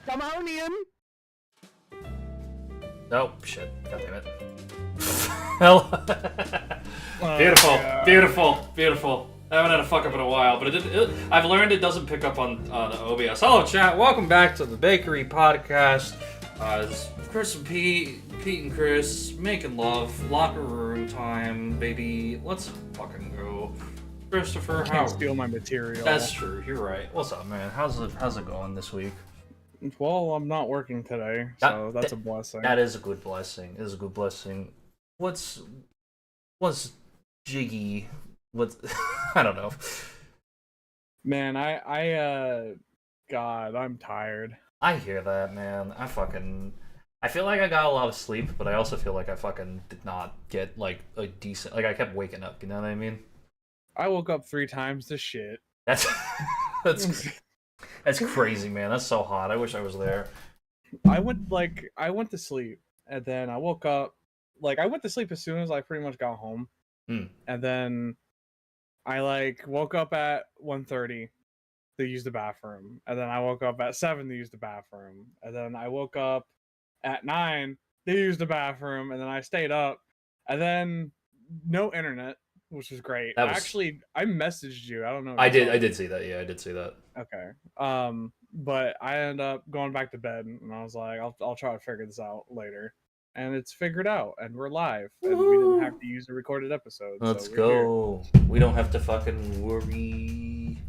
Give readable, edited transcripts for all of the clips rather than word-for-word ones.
Communion. Oh shit! God damn it! Hell. Beautiful. I haven't had a fuck up in a while, but I've learned it doesn't pick up on the OBS. Hello, chat. Welcome back to the Bakery Podcast. It's Chris and Pete and Chris making love, locker room time, baby. Let's fucking go. Christopher, how? Can't steal my material. That's true. You're right. What's up, man? How's it going this week? Well, I'm not working today, so that's a blessing. That is a good blessing. It is a good blessing. What's jiggy? What's I don't know. Man, God, I'm tired. I hear that, man. I feel like I got a lot of sleep, but I also feel like I fucking did not get like a decent. Like I kept waking up. You know what I mean? I woke up 3 times to shit. That's that's crazy, man. That's so hot. I wish I was there. I went to sleep, and then I woke up. I went to sleep as soon as I pretty much got home, and then I woke up at 1:30 to use the bathroom, and then I woke up at 7 to use the bathroom, and then I woke up at 9 to use the bathroom, and then I stayed up, and then no internet, which was great. I messaged you. I don't know. I did see that. Yeah, I did see that. Okay. But I ended up going back to bed, and I was like, I'll try to figure this out later. And it's figured out, and we're live, and we didn't have to use a recorded episode. Let's so go. Here. We don't have to fucking worry.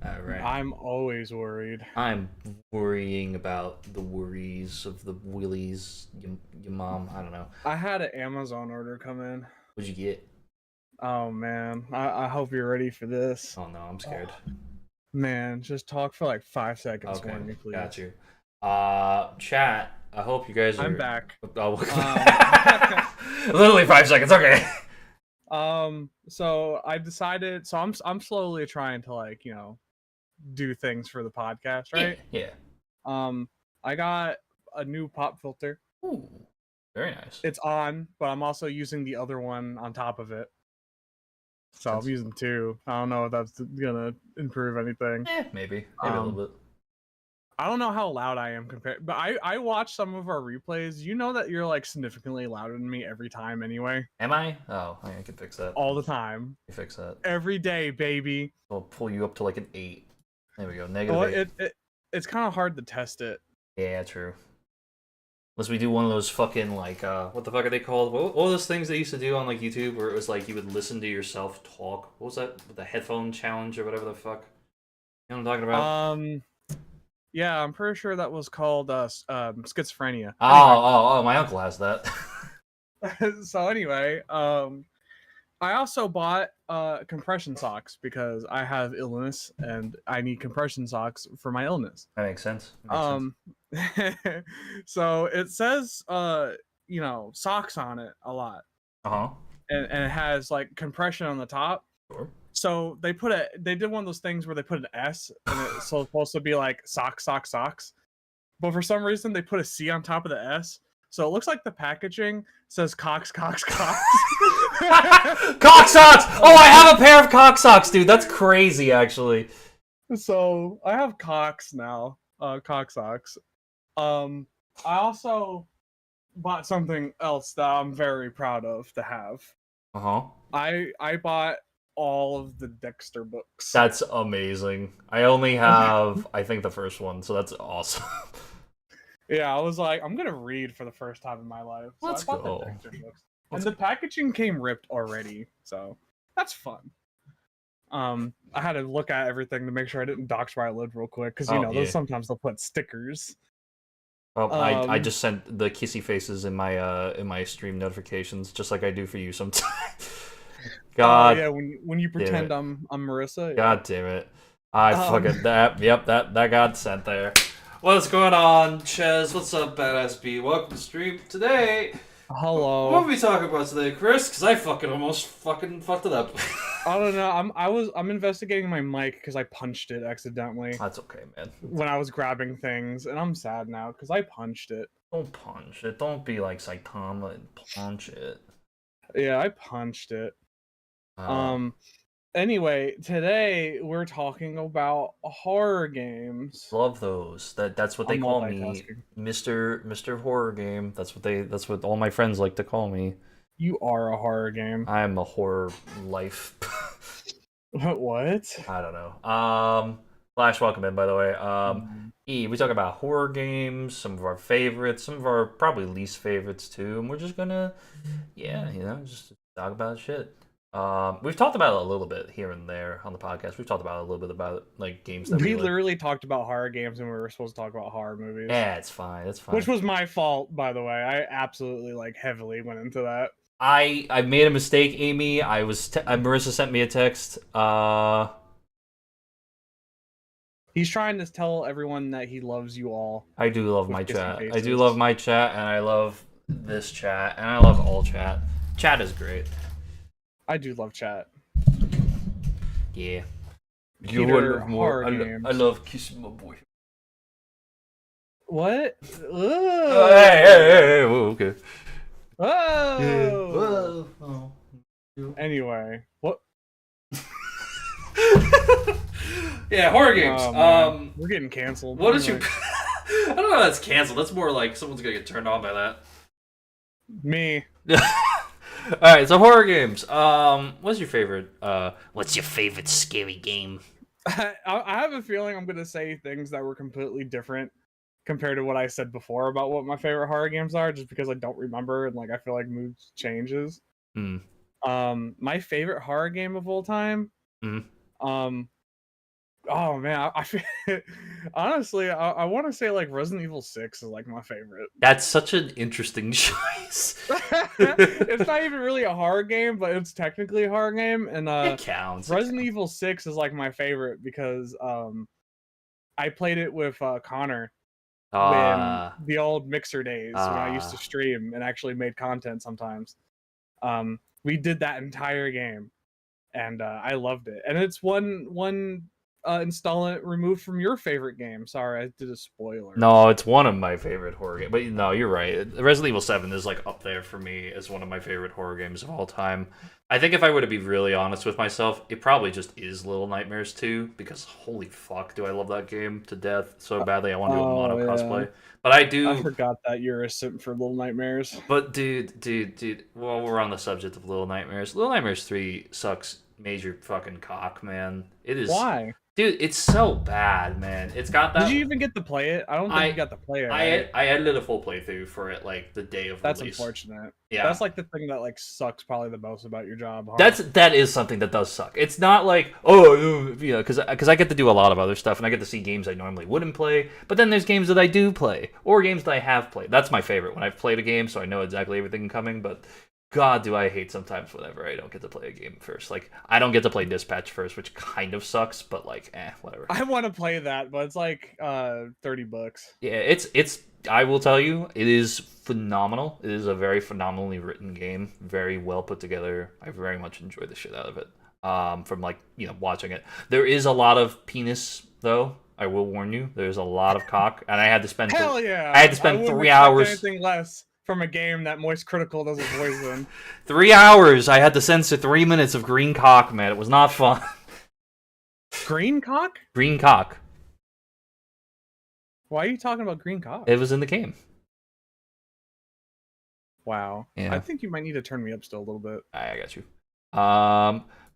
All right. I'm always worried. I'm worrying about the worries of the willies. Your mom. I don't know. I had an Amazon order come in. What'd you get? Oh man, I hope you're ready for this. Oh no, I'm scared. Man, just talk for like 5 seconds for me, please. Got you. Chat. I hope you guys are. I'm back. Oh, literally 5 seconds. Okay. So I decided. So I'm slowly trying to do things for the podcast, right? Yeah. I got a new pop filter. Ooh, very nice. It's on, but I'm also using the other one on top of it. So I'm using 2. I don't know if that's gonna improve anything. Maybe a little bit. I don't know how loud I am compared, but I watch some of our replays. You know that you're significantly louder than me every time anyway. Am I? Oh, I can fix that. All the time. You fix that. Every day, baby. I'll pull you up to an 8. There we go. Negative 8. It's kind of hard to test it. Yeah, true. Unless we do one of those fucking what the fuck are they called? What were those things they used to do on YouTube where it was you would listen to yourself talk? What was that? The headphone challenge or whatever the fuck? You know what I'm talking about? Yeah, I'm pretty sure that was called schizophrenia. Oh, my uncle has that. So anyway, I also bought compression socks because I have illness and I need compression socks for my illness. That makes sense. So it says socks on it a lot. And it has compression on the top. Sure. So they did one of those things where they put an S and it's supposed to be socks. But for some reason they put a C on top of the S. So it looks like the packaging says Cox. Cock socks! Oh, I have a pair of cock socks, dude. That's crazy, actually. So I have Cox now. Cock socks. I also bought something else that I'm very proud of to have. I bought all of the Dexter books. That's amazing. I only have, I think, the first one, so that's awesome. Yeah, I was like, I'm gonna read for the first time in my life. So Let's I bought go. The Dexter books. And the packaging came ripped already, so that's fun. I had to look at everything to make sure I didn't dox where I lived real quick, because sometimes they'll put stickers. Oh, I just sent the kissy faces in my stream notifications, just like I do for you sometimes. God. Yeah, when you pretend I'm Marissa. Yeah. God damn it! I fucking that. Yep, that got sent there. What's going on, Ches? What's up, Badass B? Welcome to stream today. Hello. What are we talking about today, Chris? Because I almost fucked it up. I don't know. I'm investigating my mic because I punched it accidentally. That's okay, man. When I was grabbing things, and I'm sad now because I punched it. Don't punch it. Don't be like Saitama and punch it. Yeah, I punched it. Anyway, today we're talking about horror games. Love those. That's what they I'm call me, multitasking. Mr. Horror Game. That's what all my friends like to call me. You are a horror game. I'm a horror life. What? I don't know. Flash, welcome in, by the way. We talk about horror games, some of our favorites, some of our probably least favorites too, and we're just gonna, just talk about shit. We've talked about it a little bit here and there on the podcast. We've talked about a little bit about like games that We like. literally talked about horror games and we were supposed to talk about horror movies. Yeah, it's fine. It's fine. Which was my fault, by the way. I absolutely heavily went into that. I made a mistake, Amy. Marissa sent me a text. He's trying to tell everyone that he loves you all. I do love my chat. I do love my chat, and I love this chat, and I love all chat. Chat is great. I do love chat. Yeah. Peter, horror games. I love kissing my boy. What? Hey, okay. Oh. Anyway, what? Yeah, horror games. We're getting canceled. What is your? I don't know. If that's canceled. That's more like someone's gonna get turned on by that. Me. All right, so horror games. What's your favorite? What's your favorite scary game? I have a feeling I'm gonna say things that were completely different compared to what I said before about what my favorite horror games are, just because I don't remember and I feel like mood changes. My favorite horror game of all time. Oh man, I feel honestly, I want to say Resident Evil 6 is my favorite. That's such an interesting choice. It's not even really a horror game, but it's technically a horror game, and it counts. Resident Evil 6 is my favorite because I played it with Connor when the old Mixer days when I used to stream and actually made content sometimes. We did that entire game, and I loved it. And it's one installment removed from your favorite game. Sorry, I did a spoiler. No, it's one of my favorite horror games. But no, you're right. Resident Evil 7 is up there for me as one of my favorite horror games of all time. I think if I were to be really honest with myself, it probably just is Little Nightmares 2, because holy fuck, do I love that game to death so badly. I want to do a mono cosplay. But I forgot that you're a simp for Little Nightmares. But dude, while we're on the subject of Little Nightmares 3 sucks major fucking cock, man. It is. Why? Dude, it's so bad, man. It's got that. Did you even get to play it? I don't think you got to play it. Right? I edited a full playthrough for it, the day of release. That's unfortunate. Yeah, that's the thing that sucks probably the most about your job. Huh? That is something that does suck. It's not because I get to do a lot of other stuff and I get to see games I normally wouldn't play. But then there's games that I do play or games that I have played. That's my favorite when I've played a game, so I know exactly everything coming. But God, do I hate sometimes whenever I don't get to play a game first. I don't get to play Dispatch first, which kind of sucks, but whatever. I want to play that, but it's $30. Yeah, it's I will tell you, it is phenomenal. It is a very phenomenally written game, very well put together. I very much enjoyed the shit out of it. From watching it. There is a lot of penis though. I will warn you. There's a lot of cock, and I had to spend Hell yeah. I had to spend 3 hours. Anything less from a game that Moist Critical doesn't poison. 3 hours. I had to censor 3 minutes of green cock, man. It was not fun. Green cock? Green cock. Why are you talking about green cock? It was in the game. Wow. Yeah. I think you might need to turn me up still a little bit. I got you.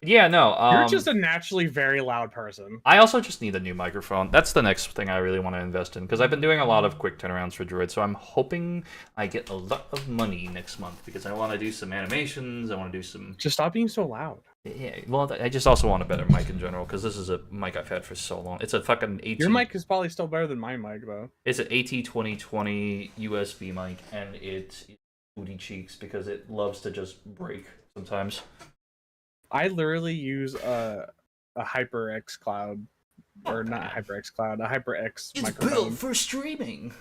Yeah, no. You're just a naturally very loud person. I also just need a new microphone. That's the next thing I really want to invest in, because I've been doing a lot of quick turnarounds for Droid, so I'm hoping I get a lot of money next month, because I want to do some animations, I want to do some... Just stop being so loud. Yeah, well, I just also want a better mic in general, because this is a mic I've had for so long. It's a fucking AT... Your mic is probably still better than my mic, though. It's an AT2020 USB mic, and it's booty cheeks, because it loves to just break sometimes. I literally use a HyperX Cloud, or not HyperX Cloud, a HyperX microphone. It's built for streaming.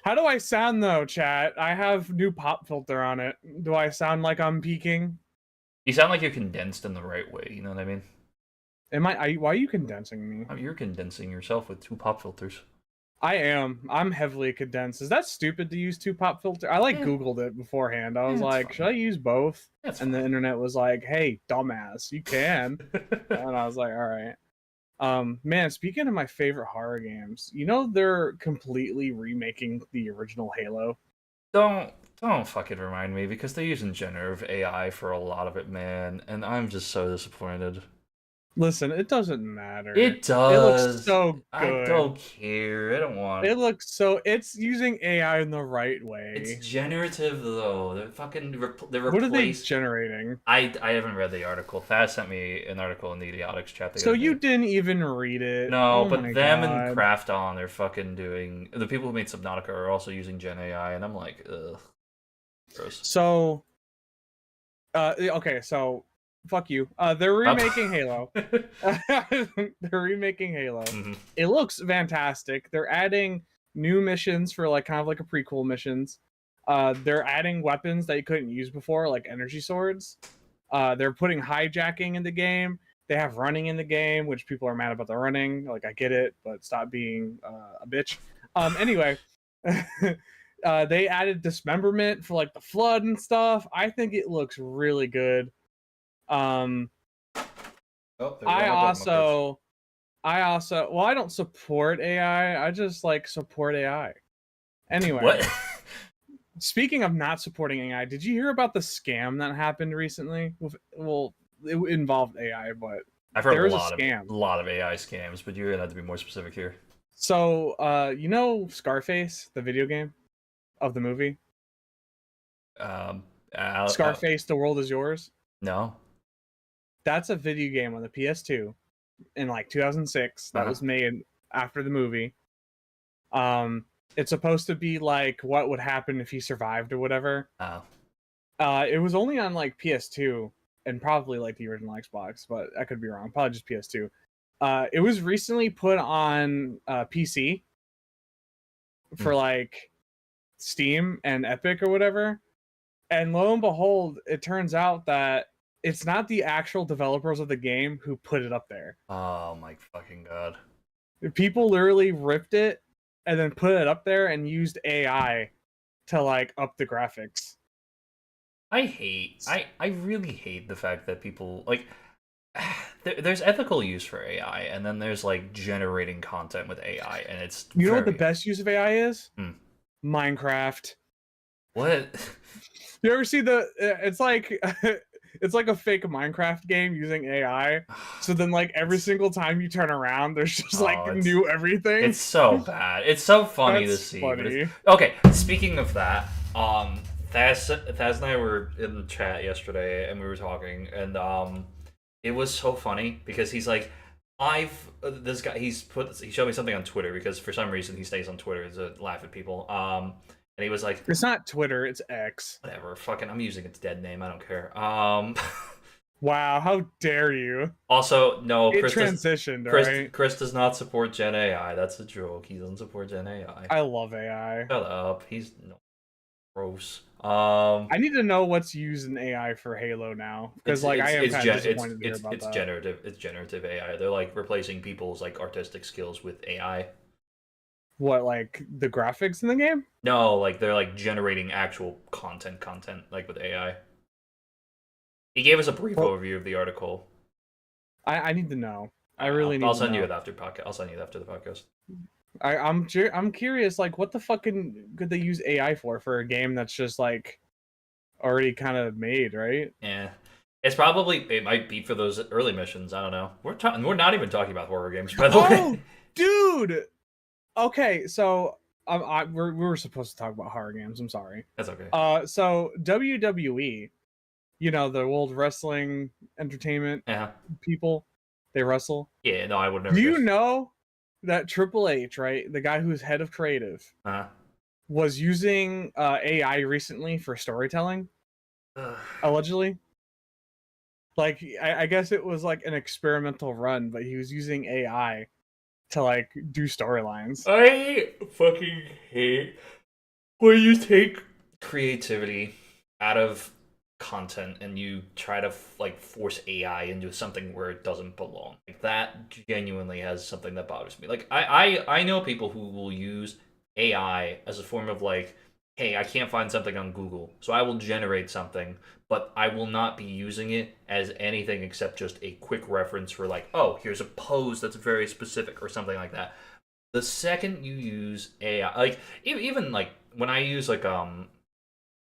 How do I sound though, chat? I have new pop filter on it. Do I sound like I'm peaking? You sound like you're condensed in the right way. You know what I mean? Am I? Why are you condensing me? You're condensing yourself with 2 pop filters. I'm heavily condensed. Is that stupid to use 2-pop filter? I Googled it beforehand. I was like, should I use both? That's and fine. The internet was like, hey, dumbass, you can. And I was like, all right. Man, speaking of my favorite horror games, they're completely remaking the original Halo. Don't fucking remind me, because they're using generative AI for a lot of it, man, and I'm just so disappointed. Listen, it doesn't matter. It It looks does. so I good. don't care. I don't want. It looks so. It's using AI in the right It's way. generative though. They're fucking. They're What are they replaced. generating? I haven't read the article. Thaz sent me an article in the Idiotics chat the So other you day. didn't even read it. No, Oh but my them and god. Craft On, they're fucking doing. The people who made Subnautica are also using Gen AI, and I'm like, ugh, gross. So, okay, so fuck you. They're remaking Halo. They're remaking Halo. Mm-hmm. It looks fantastic. They're adding new missions for like kind of like a prequel missions. They're adding weapons that you couldn't use before, like energy swords. They're putting hijacking in the game. They have running in the game, which people are mad about the running. Like, I get it, but stop being a bitch. Anyway, they added dismemberment for like the flood and stuff. I think it looks really good. Oh, I also, well, I don't support AI. I just like support AI. Anyway, what? Speaking of not supporting AI, did you hear about the scam that happened recently? Well, it involved AI, but I've heard there a was a lot scam. of AI scams, but you're gonna have to be more specific here. So, Scarface, the video game of the movie? Um, Scarface, The World Is Yours? no. That's a video game on the PS2 in like 2006 that was made after the movie. It's supposed to be like what would happen if he survived or whatever. Oh. It was only on like PS2 and probably like the original Xbox, but I could be wrong. Probably just PS2. It was recently put on PC for like Steam and Epic or whatever. And lo and behold, it turns out that it's not the actual developers of the game who put it up there. Oh my fucking god. People literally ripped it and then put it up there and used AI to like up the graphics. I really hate the fact that people like there's ethical use for AI, and then there's like generating content with AI, and it's You know what the best use of AI is? Minecraft. What? You ever see it's like it's like a fake Minecraft game using AI. So then like every single time you turn around, there's just like new everything. It's so bad. It's so funny to see. Funny. Okay, speaking of that, Thaz and I were in the chat yesterday, and we were talking, and it was so funny because he's like, this guy, he showed me something on Twitter, because for some reason he stays on Twitter to laugh at people. And he was like, it's not Twitter, it's X. Whatever, fucking, I'm using its dead name, I don't care. Wow, how dare you? Also, no, Chris transitioned, right? Chris does not support Gen AI. That's a joke. He doesn't support Gen AI. I love AI. Shut up. He's gross. I need to know what's used in AI for Halo now, because I am kind of disappointed to hear about that. It's generative AI. They're like replacing people's like artistic skills with AI. What, like the graphics in the game? No, like they're like generating actual content like with AI. He gave us a brief overview of the article. I need to know. I really need. I'll send you it after podcast. I'll send you it after the podcast. I'm curious, like, what the fucking could they use AI for a game that's just like already kind of made, right? Yeah, it might be for those early missions. I don't know. We're not even talking about horror games, by the way. Dude. Okay, so we were supposed to talk about horror games. I'm sorry. That's okay. So WWE, the World Wrestling Entertainment people, they wrestle. Yeah, no, I would never. Do you know that Triple H, right, the guy who's head of creative, was using AI recently for storytelling, allegedly? Like, I guess it was like an experimental run, but he was using AI to like do storylines. I fucking hate when you take creativity out of content and you try to like force AI into something where it doesn't belong. Like that genuinely has something that bothers me. Like I know people who will use AI as a form of like, hey, I can't find something on Google, so I will generate something, but I will not be using it as anything except just a quick reference for like, oh, here's a pose that's very specific or something like that. The second you use AI, like even like when I use like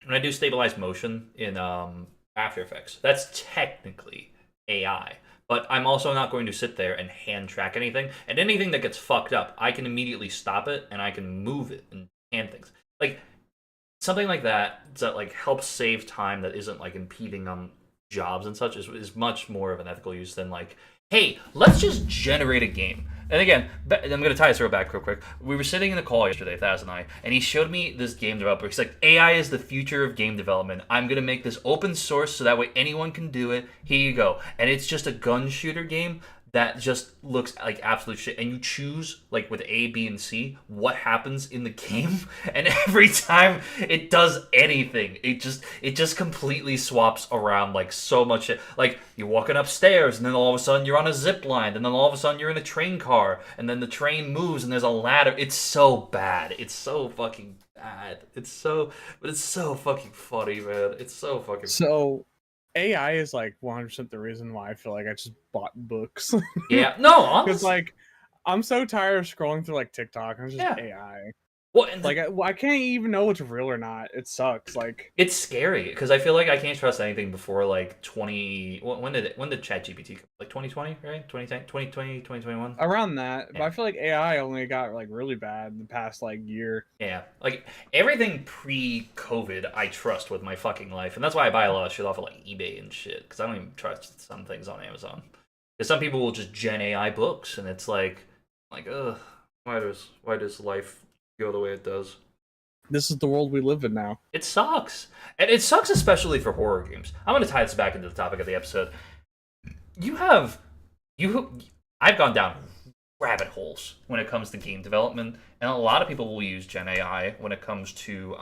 when I do stabilized motion in After Effects, that's technically AI. But I'm also not going to sit there and hand track anything. And anything that gets fucked up, I can immediately stop it and I can move it and hand things. Like something like that that like helps save time that isn't like impeding on jobs and such is much more of an ethical use than like, hey, let's just generate a game. And again, I'm going to tie this real back real quick. We were sitting in the call yesterday, Thaz and I, and he showed me this game developer. He's like, AI is the future of game development. I'm going to make this open source so that way anyone can do it. Here you go. And it's just a gun shooter game that just looks like absolute shit. And you choose, like with A, B, and C, what happens in the game. And every time it does anything, it just completely swaps around like so much shit. Like you're walking upstairs, and then all of a sudden you're on a zip line, and then all of a sudden you're in a train car, and then the train moves, and there's a ladder. It's so bad. It's so fucking bad. But it's so fucking funny, man. It's so fucking so. AI is like 100% the reason why I feel like I just bought books. Yeah, no, honestly. Because like I'm so tired of scrolling through like TikTok and it's just Yeah. AI. Well, and like I can't even know what's real or not. It sucks. Like it's scary because I feel like I can't trust anything before like 20. When did ChatGPT come? Like 2020, right? 2020, 2021. Around that, yeah. But I feel like AI only got like really bad the past like year. Yeah, like everything pre-COVID, I trust with my fucking life, and that's why I buy a lot of shit off of like eBay and shit because I don't even trust some things on Amazon. Because some people will just gen AI books, and it's like, ugh, why does life go the way it does? This is the world we live in now. It sucks. And it sucks especially for horror games. I'm going to tie this back into the topic of the episode. I've gone down rabbit holes when it comes to game development, and a lot of people will use Gen AI when it comes to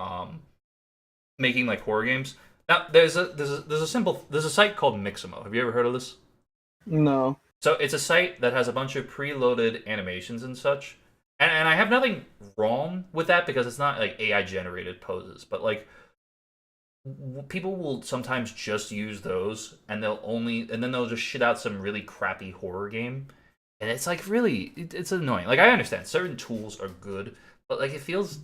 making like horror games. Now, there's a site called Mixamo. Have you ever heard of this? No. So it's a site that has a bunch of preloaded animations and such. And I have nothing wrong with that because it's not like AI generated poses, but like people will sometimes just use those and then they'll just shit out some really crappy horror game, and it's like really it's annoying. Like I understand certain tools are good, but like it feels a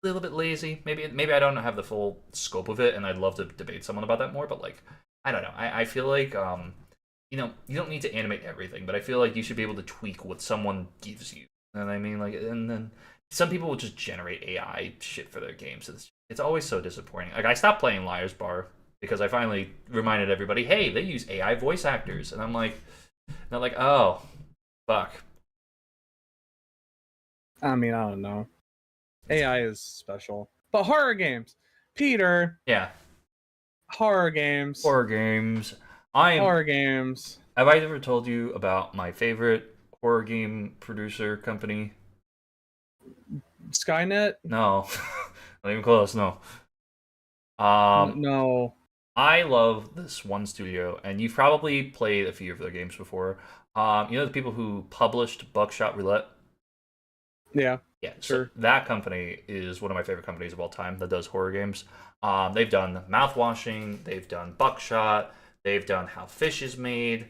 little bit lazy. Maybe I don't have the full scope of it, and I'd love to debate someone about that more. But like I don't know. I feel like you don't need to animate everything, but I feel like you should be able to tweak what someone gives you. And I mean, like, and then some people will just generate AI shit for their games. It's always so disappointing. Like, I stopped playing Liar's Bar because I finally reminded everybody, hey, they use AI voice actors, and I'm like, oh, fuck. I mean, I don't know. AI is special, but horror games, Peter. Yeah. Horror games. Horror games. Horror games. Have I ever told you about my favorite horror game producer company? Skynet? No. Not even close, no. No. I love this one studio, and you've probably played a few of their games before. The people who published Buckshot Roulette? Yeah. Yeah, sure. So that company is one of my favorite companies of all time that does horror games. They've done Mouthwashing, they've done Buckshot, they've done How Fish is Made,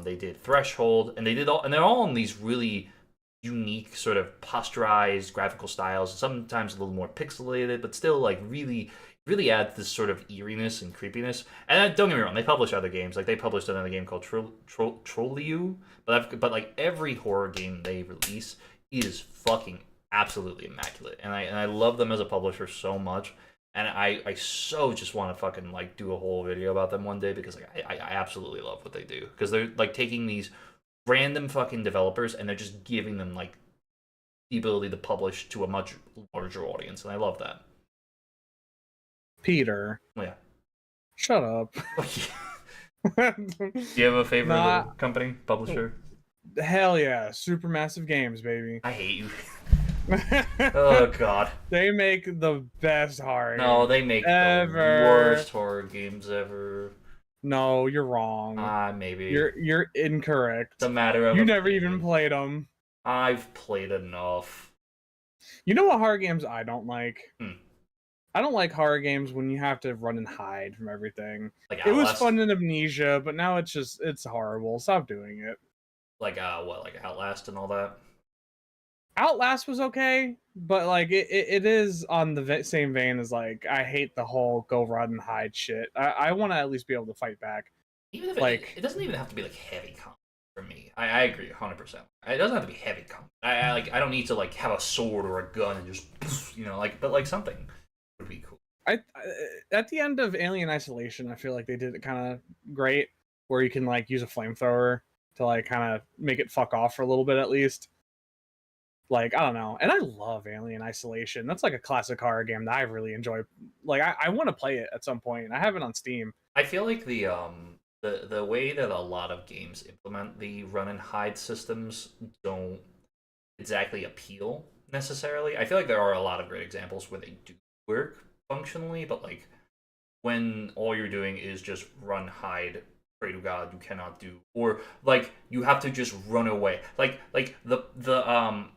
they did Threshold, and they're all in these really unique sort of posturized graphical styles, sometimes a little more pixelated, but still like really adds this sort of eeriness and creepiness. And don't get me wrong, they publish other games. Like they published another game called Trolliu, but like every horror game they release is fucking absolutely immaculate. And I love them as a publisher so much. And I so just want to fucking like do a whole video about them one day because like I absolutely love what they do, because they're like taking these random fucking developers and they're just giving them like the ability to publish to a much larger audience, and I love that. Peter. Yeah. Shut up. Do you have a favorite company, publisher? Hell yeah, Supermassive Games, baby. I hate you. Oh god. They make the best horror No, games they make the ever. worst horror games ever. No, you're wrong. Maybe. You're It's a incorrect. matter of You never even opinion. played them. I've played enough. You know what horror games I don't like? Hmm. I don't like horror games when you have to run and hide from everything. Like It was Outlast? fun in Amnesia, but now it's horrible. Stop doing it. Like, like Outlast and all that? Outlast was okay, but like it is on the same vein as like I hate the whole go run and hide shit. I want to at least be able to fight back. Even if Like it doesn't even have to be like heavy combat for me. I agree 100%. It doesn't have to be heavy combat. I don't need to like have a sword or a gun and just but like something would be cool. I at the end of Alien Isolation, I feel like they did it kind of great, where you can like use a flamethrower to like kind of make it fuck off for a little bit at least. Like I don't know, and I love Alien Isolation. That's like a classic horror game that I really enjoy. Like I want to play it at some point. I have it on Steam. I feel like the way that a lot of games implement the run and hide systems don't exactly appeal necessarily. I feel like there are a lot of great examples where they do work functionally, but like when all you're doing is just run, hide, pray to God you cannot do, or like you have to just run away. Like the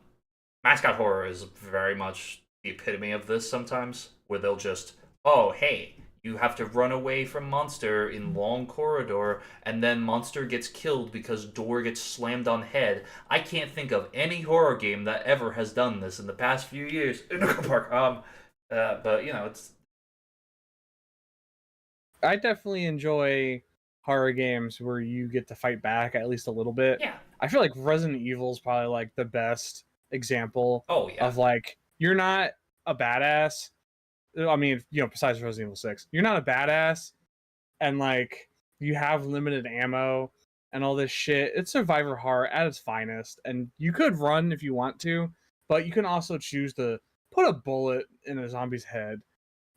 mascot horror is very much the epitome of this sometimes, where they'll just, oh hey, you have to run away from monster in long corridor, and then monster gets killed because door gets slammed on head. I can't think of any horror game that ever has done this in the past few years. Park. But it's. I definitely enjoy horror games where you get to fight back at least a little bit. Yeah. I feel like Resident Evil is probably like the best example Oh yeah. of like you're not a badass. I mean, besides Resident Evil 6, you're not a badass, and like you have limited ammo and all this shit. It's survivor horror at its finest, and you could run if you want to, but you can also choose to put a bullet in a zombie's head.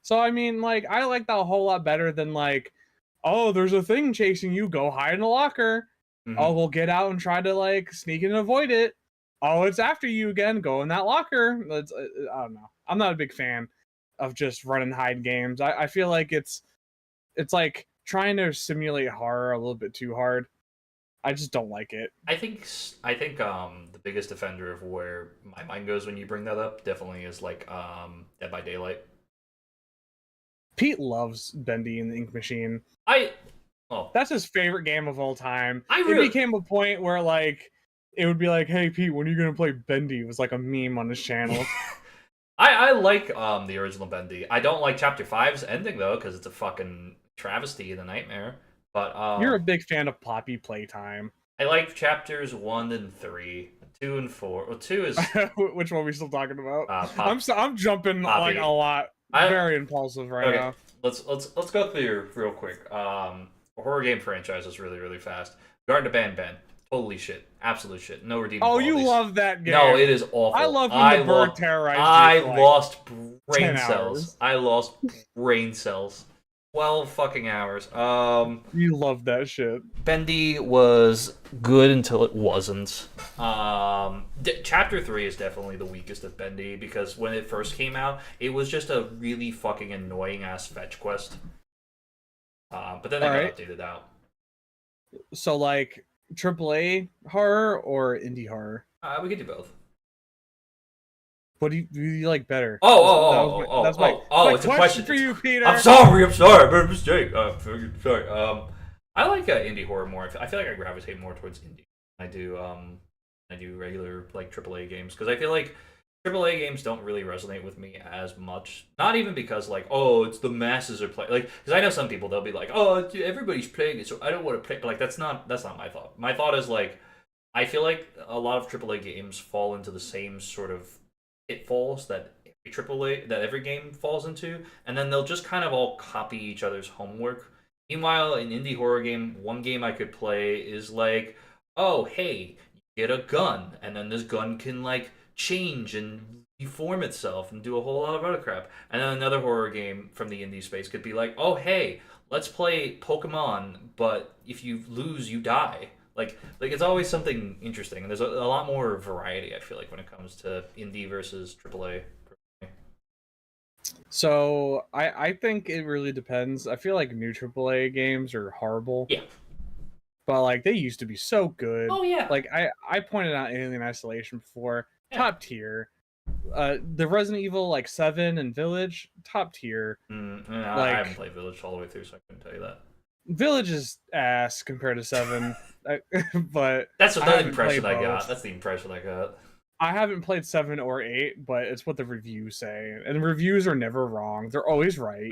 So I mean, like I like that a whole lot better than like, oh, there's a thing chasing you, go hide in a locker. Mm-hmm. Oh, we'll get out and try to like sneak in and avoid it. Oh, it's after you again, go in that locker. I don't know. I'm not a big fan of just run and hide games. I feel like it's like trying to simulate horror a little bit too hard. I just don't like it. I think the biggest offender of where my mind goes when you bring that up definitely is like Dead by Daylight. Pete loves Bendy and the Ink Machine. Oh, That's his favorite game of all time. It became a point where like it would be like, hey Pete, when are you gonna play Bendy? It was like a meme on his channel. I like the original Bendy. I don't like Chapter 5's ending though, because it's a fucking travesty and a nightmare. But you're a big fan of Poppy Playtime. I like chapters 1 and 3, 2 and 4. Well, 2 is which one are we still talking about? I'm jumping Poppy. like a lot. Very impulsive right now. Let's go through real quick. Horror game franchises really fast. Garden of Banban. Totally shit. Absolute shit. No redeeming qualities. You love that game. No, it is awful. I love when the bird terrorized you. I lost brain 10 cells. hours. I lost brain cells. 12 fucking hours. You love that shit. Bendy was good until it wasn't. Chapter 3 is definitely the weakest of Bendy, because when it first came out, it was just a really fucking annoying ass fetch quest. But then they got updated out. So like AAA horror or indie horror? We could do both. What do you like better? That's my it's a question for you, Peter. I'm sorry. I made a mistake. Sorry. I like indie horror more. I feel like I gravitate more towards indie. I do regular like AAA games, because I feel like AAA games don't really resonate with me as much. Not even because like, oh, it's the masses are playing. Like, because I know some people, they'll be like, oh, everybody's playing it, so I don't want to play. But like, that's not my thought. My thought is like, I feel like a lot of AAA games fall into the same sort of pitfalls that every game falls into, and then they'll just kind of all copy each other's homework. Meanwhile, an indie horror game, one game I could play is like, oh, hey, you get a gun, and then this gun can like change and reform itself and do a whole lot of other crap. And then another horror game from the indie space could be like, oh, hey, let's play Pokemon, but if you lose, you die. Like it's always something interesting, and there's a lot more variety. I feel like when it comes to indie versus AAA. So I think it really depends. I feel like new AAA games are horrible. Yeah. But like they used to be so good. Oh yeah. Like I pointed out Alien Isolation before, Yeah. top tier. The Resident Evil like 7 and Village, top tier. I haven't played Village all the way through, so I couldn't tell you that. Village is ass compared to 7, but that's the impression I got. That's the impression I got. I haven't played 7 or 8, but it's what the reviews say, and reviews are never wrong. They're always right.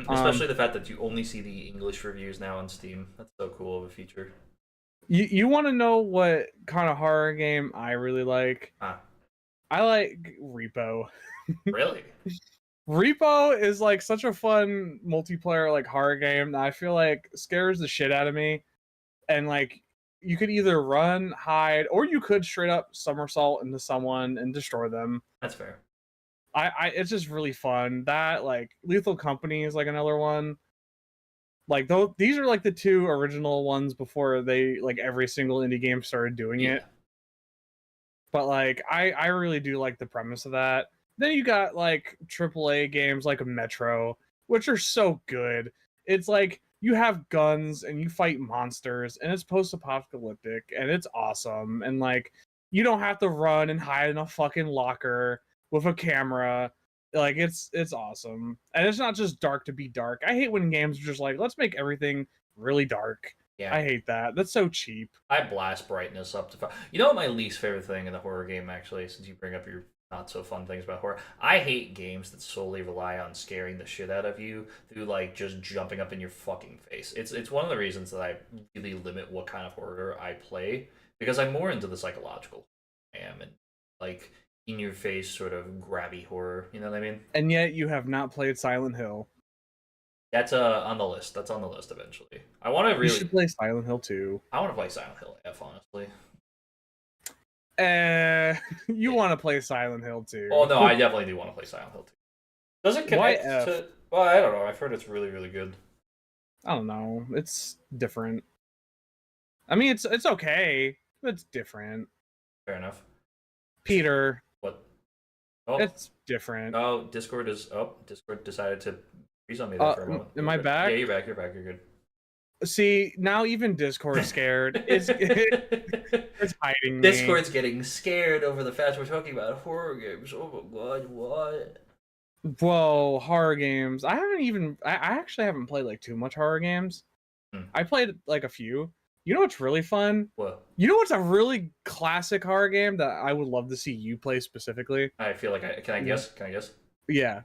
Especially the fact that you only see the English reviews now on Steam. That's so cool of a feature. You want to know what kind of horror game I really like? I like Repo. Really? Repo is like such a fun multiplayer like horror game that I feel like scares the shit out of me. And like you could either run, hide, or you could straight up somersault into someone and destroy them. That's fair. It's just really fun. That like Lethal Company is like another one. Like these are like the 2 original ones before they like every single indie game started doing it. But like I really do like the premise of that. Then you got like AAA games like Metro, which are so good. It's like you have guns and you fight monsters and it's post-apocalyptic and it's awesome. And like you don't have to run and hide in a fucking locker with a camera. Like it's awesome. And it's not just dark to be dark. I hate when games are just like, let's make everything really dark. Yeah. I hate that. That's so cheap. I blast brightness up to 5. You know what my least favorite thing in the horror game, actually, since you bring up your not so fun things about horror? I hate games that solely rely on scaring the shit out of you through like just jumping up in your fucking face. It's one of the reasons that I really limit what kind of horror I play, because I'm more into the psychological I am, and like in your face sort of grabby horror, you know what I mean? And yet you have not played Silent Hill. That's on the list. That's on the list eventually. I want to really. You should play Silent Hill 2. I want to play Silent Hill F, honestly. You want to play Silent Hill 2? Oh no, I definitely do want to play Silent Hill 2. Does it connect to? Well, I don't know. I've heard it's really, really good. I don't know. It's different. I mean, it's okay, but it's different. Fair enough. Peter. What? Oh, it's different. Oh, Discord decided to freeze on me there for a moment. Am I back? Yeah, you're back. You're back. You're good. See, now even Discord's scared. It's hiding me. Discord's getting scared over the fact we're talking about horror games. Oh my god, what? Whoa, horror games. I actually haven't played like too much horror games. I played like a few. You know what's really fun? What? You know what's a really classic horror game that I would love to see you play specifically? I feel like can I guess? Can I guess? Yeah.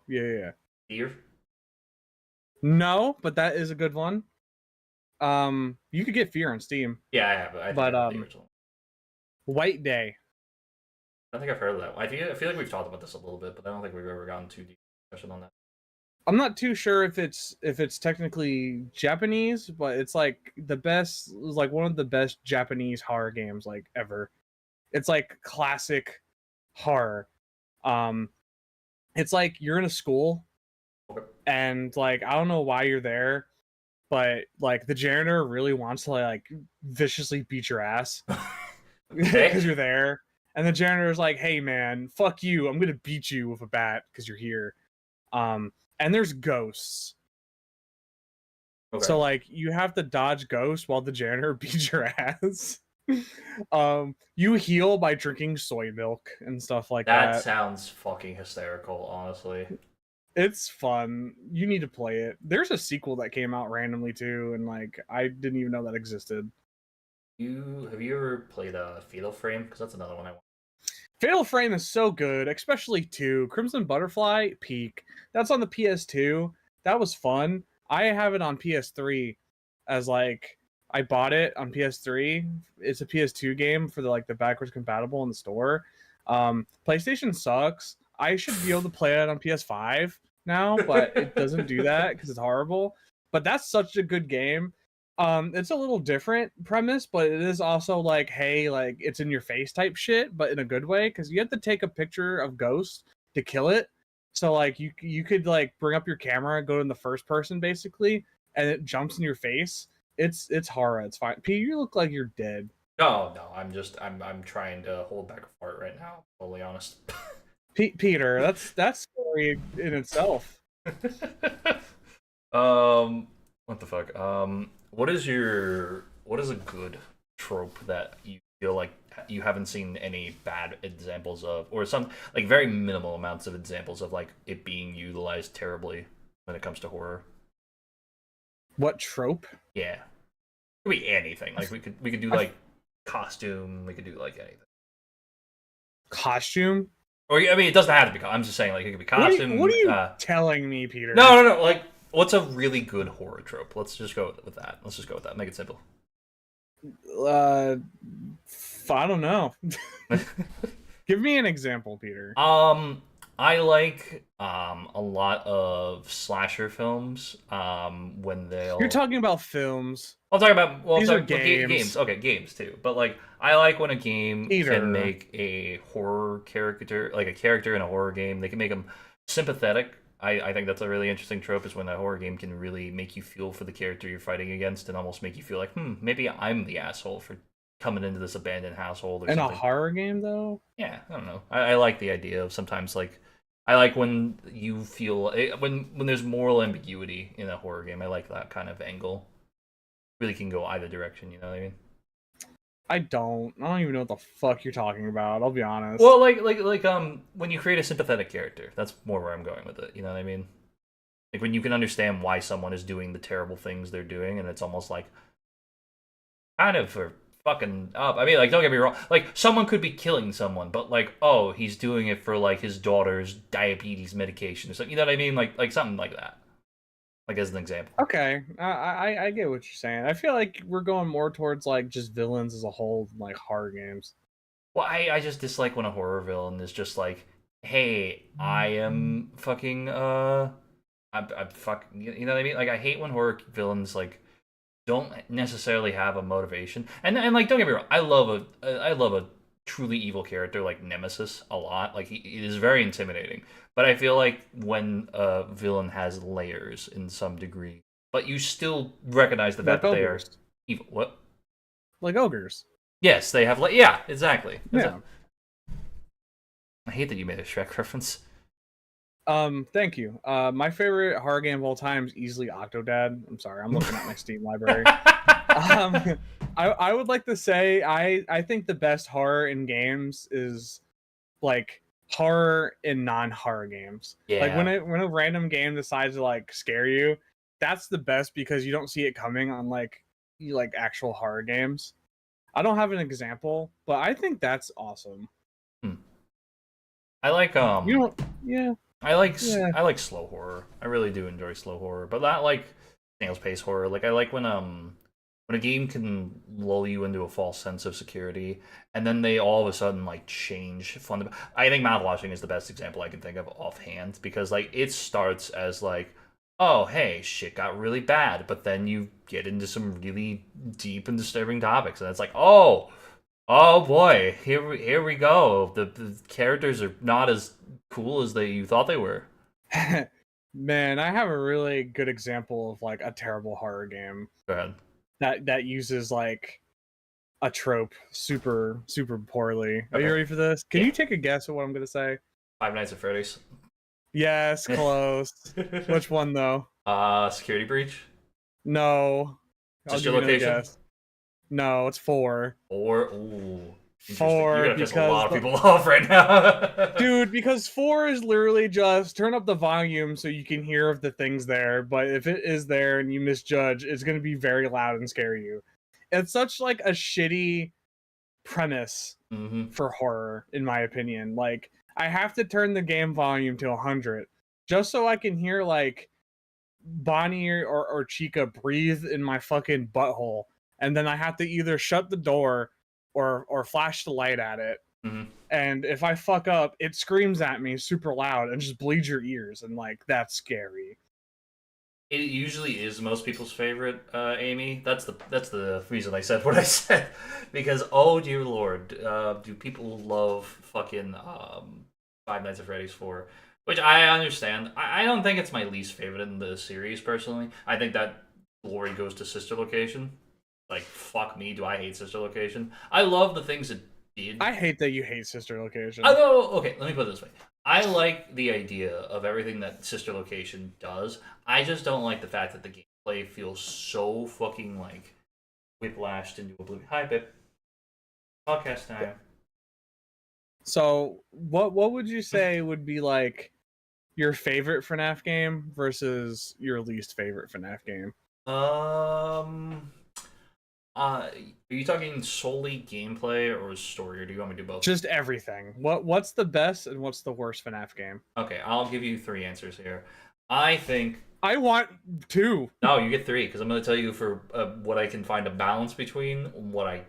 Fear? No, but that is a good one. You could get Fear on Steam. Yeah, I have. But White Day. I think I've heard of that. I feel like we've talked about this a little bit, but I don't think we've ever gotten too deep discussion on that. I'm not too sure if it's technically Japanese, but it's like one of the best Japanese horror games like ever. It's like classic horror. It's like you're in a school, and like I don't know why you're there, but like the janitor really wants to like viciously beat your ass because you're there, and the janitor's like, "Hey man, fuck you! I'm gonna beat you with a bat because you're here." And there's ghosts. Okay. So like you have to dodge ghosts while the janitor beats your ass. You heal by drinking soy milk and stuff like that. That sounds fucking hysterical, honestly. It's fun. You need to play it. There's a sequel that came out randomly too, and like I didn't even know that existed. Have you ever played Fatal Frame? Because that's another one I want. Fatal Frame is so good, especially 2. Crimson Butterfly, peak. That's on the PS2. That was fun. I have it on PS3 as like I bought it on PS3. It's a PS2 game for the backwards compatible in the store. PlayStation sucks. I should be able to play it on PS5 now, but it doesn't do that because it's horrible. But that's such a good game. It's a little different premise, but it is also like, hey, like it's in your face type shit, but in a good way, because you have to take a picture of ghosts to kill it. So like you could like bring up your camera, go in the first person basically, and it jumps in your face, It's horror. It's fine. Pete, you look like you're dead. No, no, I'm trying to hold back a fart right now. Totally honest. Peter, that's scary in itself. What the fuck? What is a good trope that you feel like you haven't seen any bad examples of, or some like very minimal amounts of examples of like it being utilized terribly when it comes to horror? What trope? Yeah, it could be anything. Like we could do like costume. We could do like anything. Costume? Or I mean, it doesn't have to be. I'm just saying like it could be costume. What are you telling me, Peter? No. Like, what's a really good horror trope? Let's just go with that. Let's just go with that. Make it simple. I don't know. Give me an example, Peter. I like a lot of slasher films. When they'll You're talking about films. I'll talk about These are games. Games. Okay, games too. But like I like when a game Peter. can make a horror character, like a character in a horror game, they can make them sympathetic. I think that's a really interesting trope, is when a horror game can really make you feel for the character you're fighting against and almost make you feel like, maybe I'm the asshole for coming into this abandoned household or in something. A horror game, though? Yeah, I don't know. I like the idea of sometimes like I like when you feel when there's moral ambiguity in a horror game. I like that kind of angle. Really can go either direction. You know what I mean? I don't even know what the fuck you're talking about. I'll be honest. Well, like when you create a sympathetic character, that's more where I'm going with it. You know what I mean? Like when you can understand why someone is doing the terrible things they're doing, and it's almost like kind of for fucking up. I mean, like, don't get me wrong. Like, someone could be killing someone, but like, oh, he's doing it for like his daughter's diabetes medication or something. You know what I mean? Like something like that. Like as an example. Okay, I get what you're saying. I feel like we're going more towards like just villains as a whole, like horror games. Well, I just dislike when a horror villain is just like, hey, I am fucking I'm fucking, you know what I mean? Like I hate when horror villains like don't necessarily have a motivation. And like don't get me wrong, I love a truly evil character like Nemesis a lot. Like he is very intimidating. But I feel like when a villain has layers in some degree, but you still recognize the fact that they are evil. What? Like ogres. Yes, they have like yeah, exactly. Yeah. I hate that you made a Shrek reference. Thank you. My favorite horror game of all time is easily Octodad. I'm sorry, I'm looking at my Steam library. I would like to say I think the best horror in games is like horror in non-horror games. Yeah. Like when a random game decides to like scare you, that's the best because you don't see it coming on like actual horror games. I don't have an example, but I think that's awesome. I like you know, yeah. I like slow horror. I really do enjoy slow horror, but not like snail's pace horror. Like I like when a game can lull you into a false sense of security, and then they all of a sudden like change fundamental. I think mouthwashing is the best example I can think of offhand, because like it starts as like, oh hey, shit got really bad, but then you get into some really deep and disturbing topics, and it's like, oh boy, here we go. The characters are not as cool as you thought they were. Man, I have a really good example of like a terrible horror game. Go ahead. That uses like a trope super poorly. Are Okay. you ready for this? Can you take a guess at what I'm gonna say? Five Nights at Freddy's. Yes, close. Which one though? Security breach. No. Just your location. No, it's 4. Ooh. 4. You're gonna piss a lot of people off right now. Dude, because 4 is literally just turn up the volume so you can hear if the thing's there, but if it is there and you misjudge, it's gonna be very loud and scare you. It's such like a shitty premise for horror, in my opinion. Like, I have to turn the game volume to 100 just so I can hear like Bonnie or Chica breathe in my fucking butthole, and then I have to either shut the door or flash the light at it. And if I fuck up, it screams at me super loud and just bleeds your ears, and like that's scary. It usually is most people's favorite, Amy. That's the reason I said what I said, because oh dear lord, do people love fucking Five Nights at Freddy's 4? Which I understand. I don't think it's my least favorite in the series personally. I think that glory goes to Sister Location. Like, fuck me, do I hate Sister Location? I love the things it did. I hate that you hate Sister Location. I know. Okay, let me put it this way. I like the idea of everything that Sister Location does. I just don't like the fact that the gameplay feels so fucking like whiplashed into oblivion. Hi, babe. Podcast time. So, what would you say would be like your favorite FNAF game versus your least favorite FNAF game? Are you talking solely gameplay or story, or do you want me to do both? Just everything. What's the best and what's the worst FNAF game? Okay, I'll give you 3 answers here. I think I want 2. No, you get 3 because I'm going to tell you for what I can find a balance between what I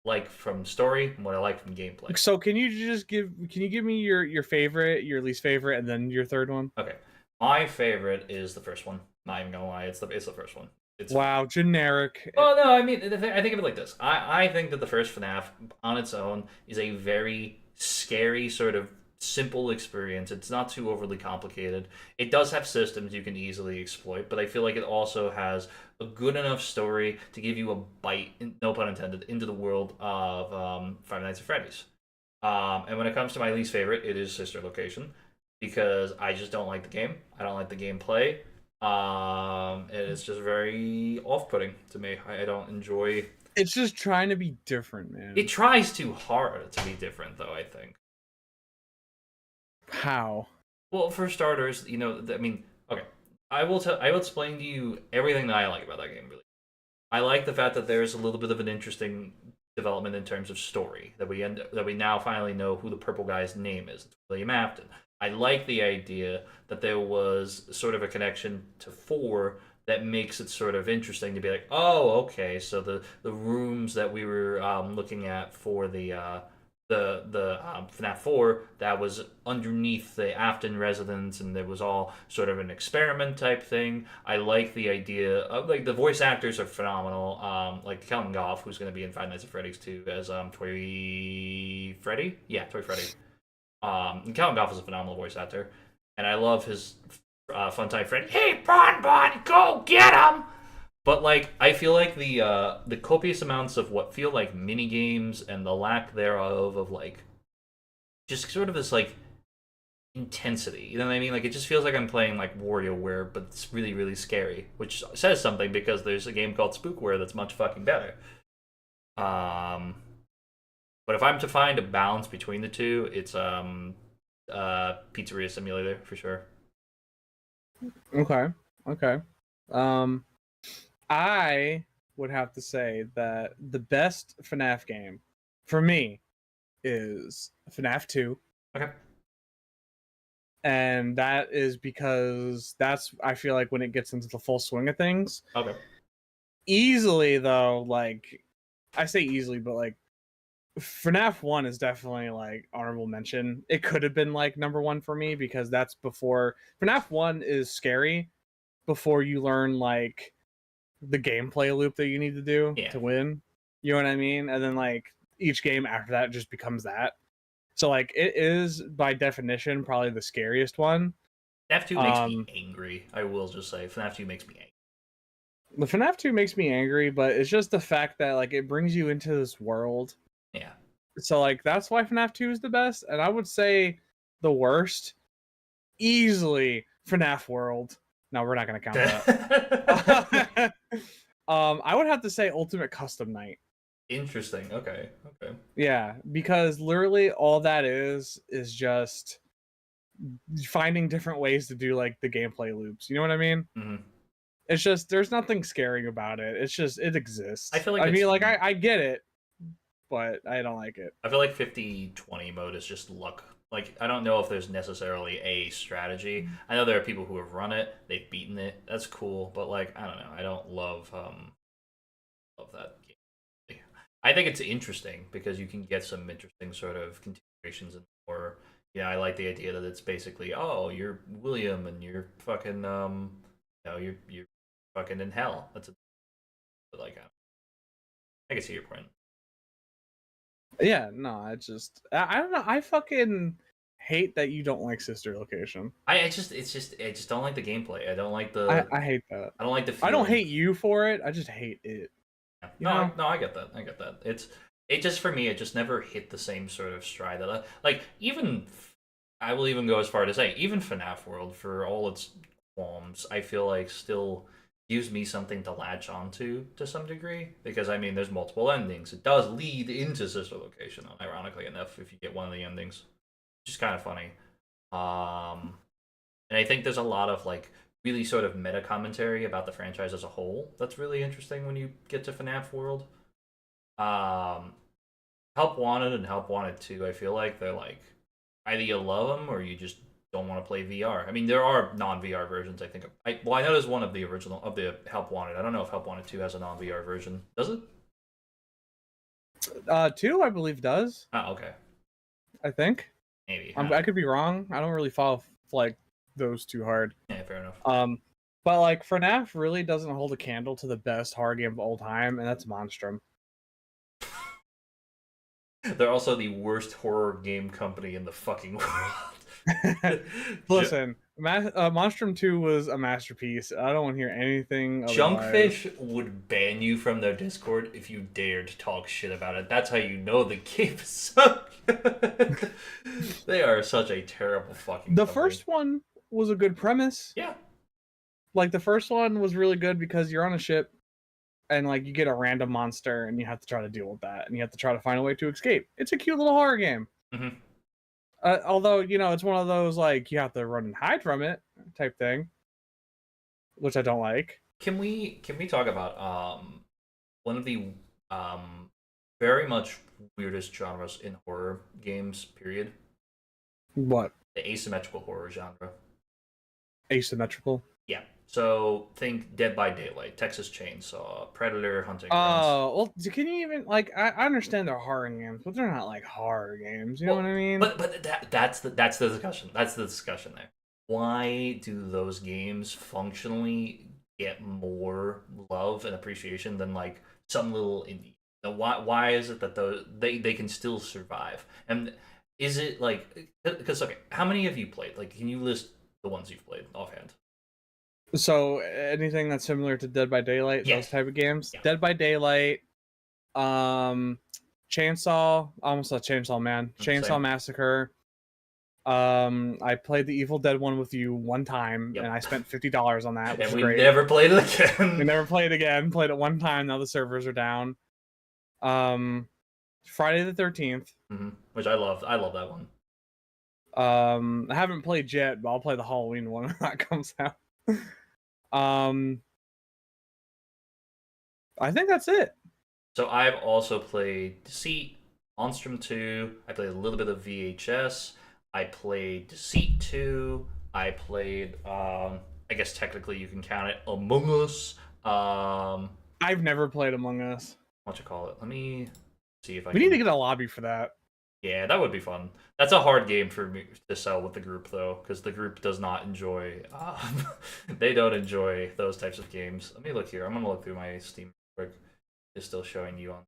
like from story and what I like from gameplay. So can you give me your favorite, your least favorite, and then your third one? Okay, my favorite is the first one. Not even gonna lie, it's the first one. It's wow, generic. Well, no, I mean, I think of it like this. I think that the first FNAF on its own is a very scary sort of simple experience. It's not too overly complicated. It does have systems you can easily exploit, but I feel like it also has a good enough story to give you a bite, no pun intended, into the world of Five Nights at Freddy's. And when it comes to my least favorite, it is Sister Location, because I just don't like the game. I don't like the gameplay. And it's just very off-putting to me. I don't enjoy. It's just trying to be different, man. It tries too hard to be different, though. I think. How? Well, for starters, I mean, okay, I will explain to you everything that I like about that game. Really, I like the fact that there's a little bit of an interesting development in terms of story, that we now finally know who the purple guy's name is. It's William Afton. I like the idea that there was sort of a connection to 4 that makes it sort of interesting to be like, oh, okay, so the rooms that we were looking at for the FNAF 4, that was underneath the Afton residence, and there was all sort of an experiment type thing. I like the idea of, like, the voice actors are phenomenal. Like Kelton Goff, who's going to be in Five Nights at Freddy's 2 as Toy Freddy. Yeah, Toy Freddy. And Kelton Goff is a phenomenal voice actor, and I love his fun time Freddy. Hey, Bon, go get him! But like, I feel like the copious amounts of what feel like mini games and the lack thereof of like just sort of this like intensity. You know what I mean? Like, it just feels like I'm playing like WarioWare, but it's really, really scary, which says something because there's a game called Spookware that's much fucking better. But if I'm to find a balance between the two, it's Pizzeria Simulator for sure. Okay. I would have to say that the best FNAF game for me is FNAF 2. Okay. And that is because that's, I feel like, when it gets into the full swing of things. Okay. Easily, though, like, I say easily, but like, FNAF 1 is definitely like honorable mention. It could have been like number 1 for me because that's before. FNAF 1 is scary before you learn like the gameplay loop that you need to do to win. You know what I mean? And then like each game after that just becomes that. So like, it is by definition probably the scariest one. FNAF 2 makes me angry. I will just say FNAF 2 makes me angry. The FNAF 2 makes me angry, but it's just the fact that like it brings you into this world. Yeah. So like, that's why FNAF 2 is the best. And I would say the worst, easily, FNAF World. No, we're not gonna count that. I would have to say Ultimate Custom Night. Interesting. Okay. Yeah, because literally all that is just finding different ways to do like the gameplay loops. You know what I mean? Mm-hmm. It's just, there's nothing scary about it. It's just, it exists. I feel like I get it, but I don't like it. I feel like 50-20 mode is just luck. Like, I don't know if there's necessarily a strategy. I know there are people who have run it, they've beaten it. That's cool, but like, I don't know. I don't love that game. I think it's interesting because you can get some interesting sort of continuations and more. Yeah, I like the idea that it's basically, oh, you're William and you're fucking you're fucking in hell. That's but like, I can see your point. Yeah, no, I don't know. I fucking hate that you don't like Sister Location. I just don't like the gameplay. I don't like the. I hate that. I don't like the feeling. I don't hate you for it. I just hate it. No, I get that. I get that. It just for me, it just never hit the same sort of stride that even. I will even go as far to say even FNAF World, for all its qualms, I feel like still gives me something to latch onto to some degree, because I mean there's multiple endings. It does lead into Sister Location, ironically enough, if you get one of the endings, which is kind of funny. And I think there's a lot of like really sort of meta commentary about the franchise as a whole that's really interesting when you get to FNAF World. Help Wanted and Help Wanted 2, I feel like they're like either you love them or you just don't want to play VR. I mean, there are non-VR versions, I think. I know there's one of the original, of the Help Wanted. I don't know if Help Wanted 2 has a non-VR version. Does it? 2, I believe, does. Ah, okay. I think. Maybe. I could be wrong. I don't really follow, like, those too hard. Yeah, fair enough. But, like, FNAF really doesn't hold a candle to the best horror game of all time, and that's Monstrum. They're also the worst horror game company in the fucking world. Listen, Monstrum 2 was a masterpiece. I don't want to hear anything otherwise. Junkfish would ban you from their Discord if you dared to talk shit about it. That's how you know the game is so good. They are such a terrible fucking company. First one was a good premise. Yeah. Like, the first one was really good because you're on a ship and, like, you get a random monster and you have to try to deal with that. And you have to try to find a way to escape. It's a cute little horror game. Mm-hmm. Although, it's one of those, like, you have to run and hide from it type thing, which I don't like. Can we talk about one of the very much weirdest genres in horror games, period? What? The asymmetrical horror genre. Asymmetrical? Yeah. So think Dead by Daylight, Texas Chainsaw, Predator, Hunting Grounds. Oh, well, can you even, like, I understand they're horror games, but they're not like horror games. You know what I mean? But that's the discussion. That's the discussion there. Why do those games functionally get more love and appreciation than like some little indie? Why is it that they can still survive? And is it like, because okay, how many have you played? Like, can you list the ones you've played offhand? So anything that's similar to Dead by Daylight, those type of games. Yeah. Dead by Daylight, Chainsaw, almost a Chainsaw Man, Chainsaw Massacre. I played the Evil Dead one with you one time, and I spent $50 on that, which and was great. Never played it again. We never played it again. Played it one time. Now the servers are down. Friday the 13th, which I love. I love that one. I haven't played yet, but I'll play the Halloween one when that comes out. I think that's it. So I've also played Deceit, Monstrum 2. I played a little bit of VHS. I played Deceit 2. I played, I guess technically you can count it, Among Us. I've never played Among Us. What you call it? Let me see if I We need to get a lobby for that. Yeah, that would be fun. That's a hard game for me to sell with the group, though, because the group does not enjoy... they don't enjoy those types of games. Let me look here. I'm going to look through my Steam quick. It's still showing you on...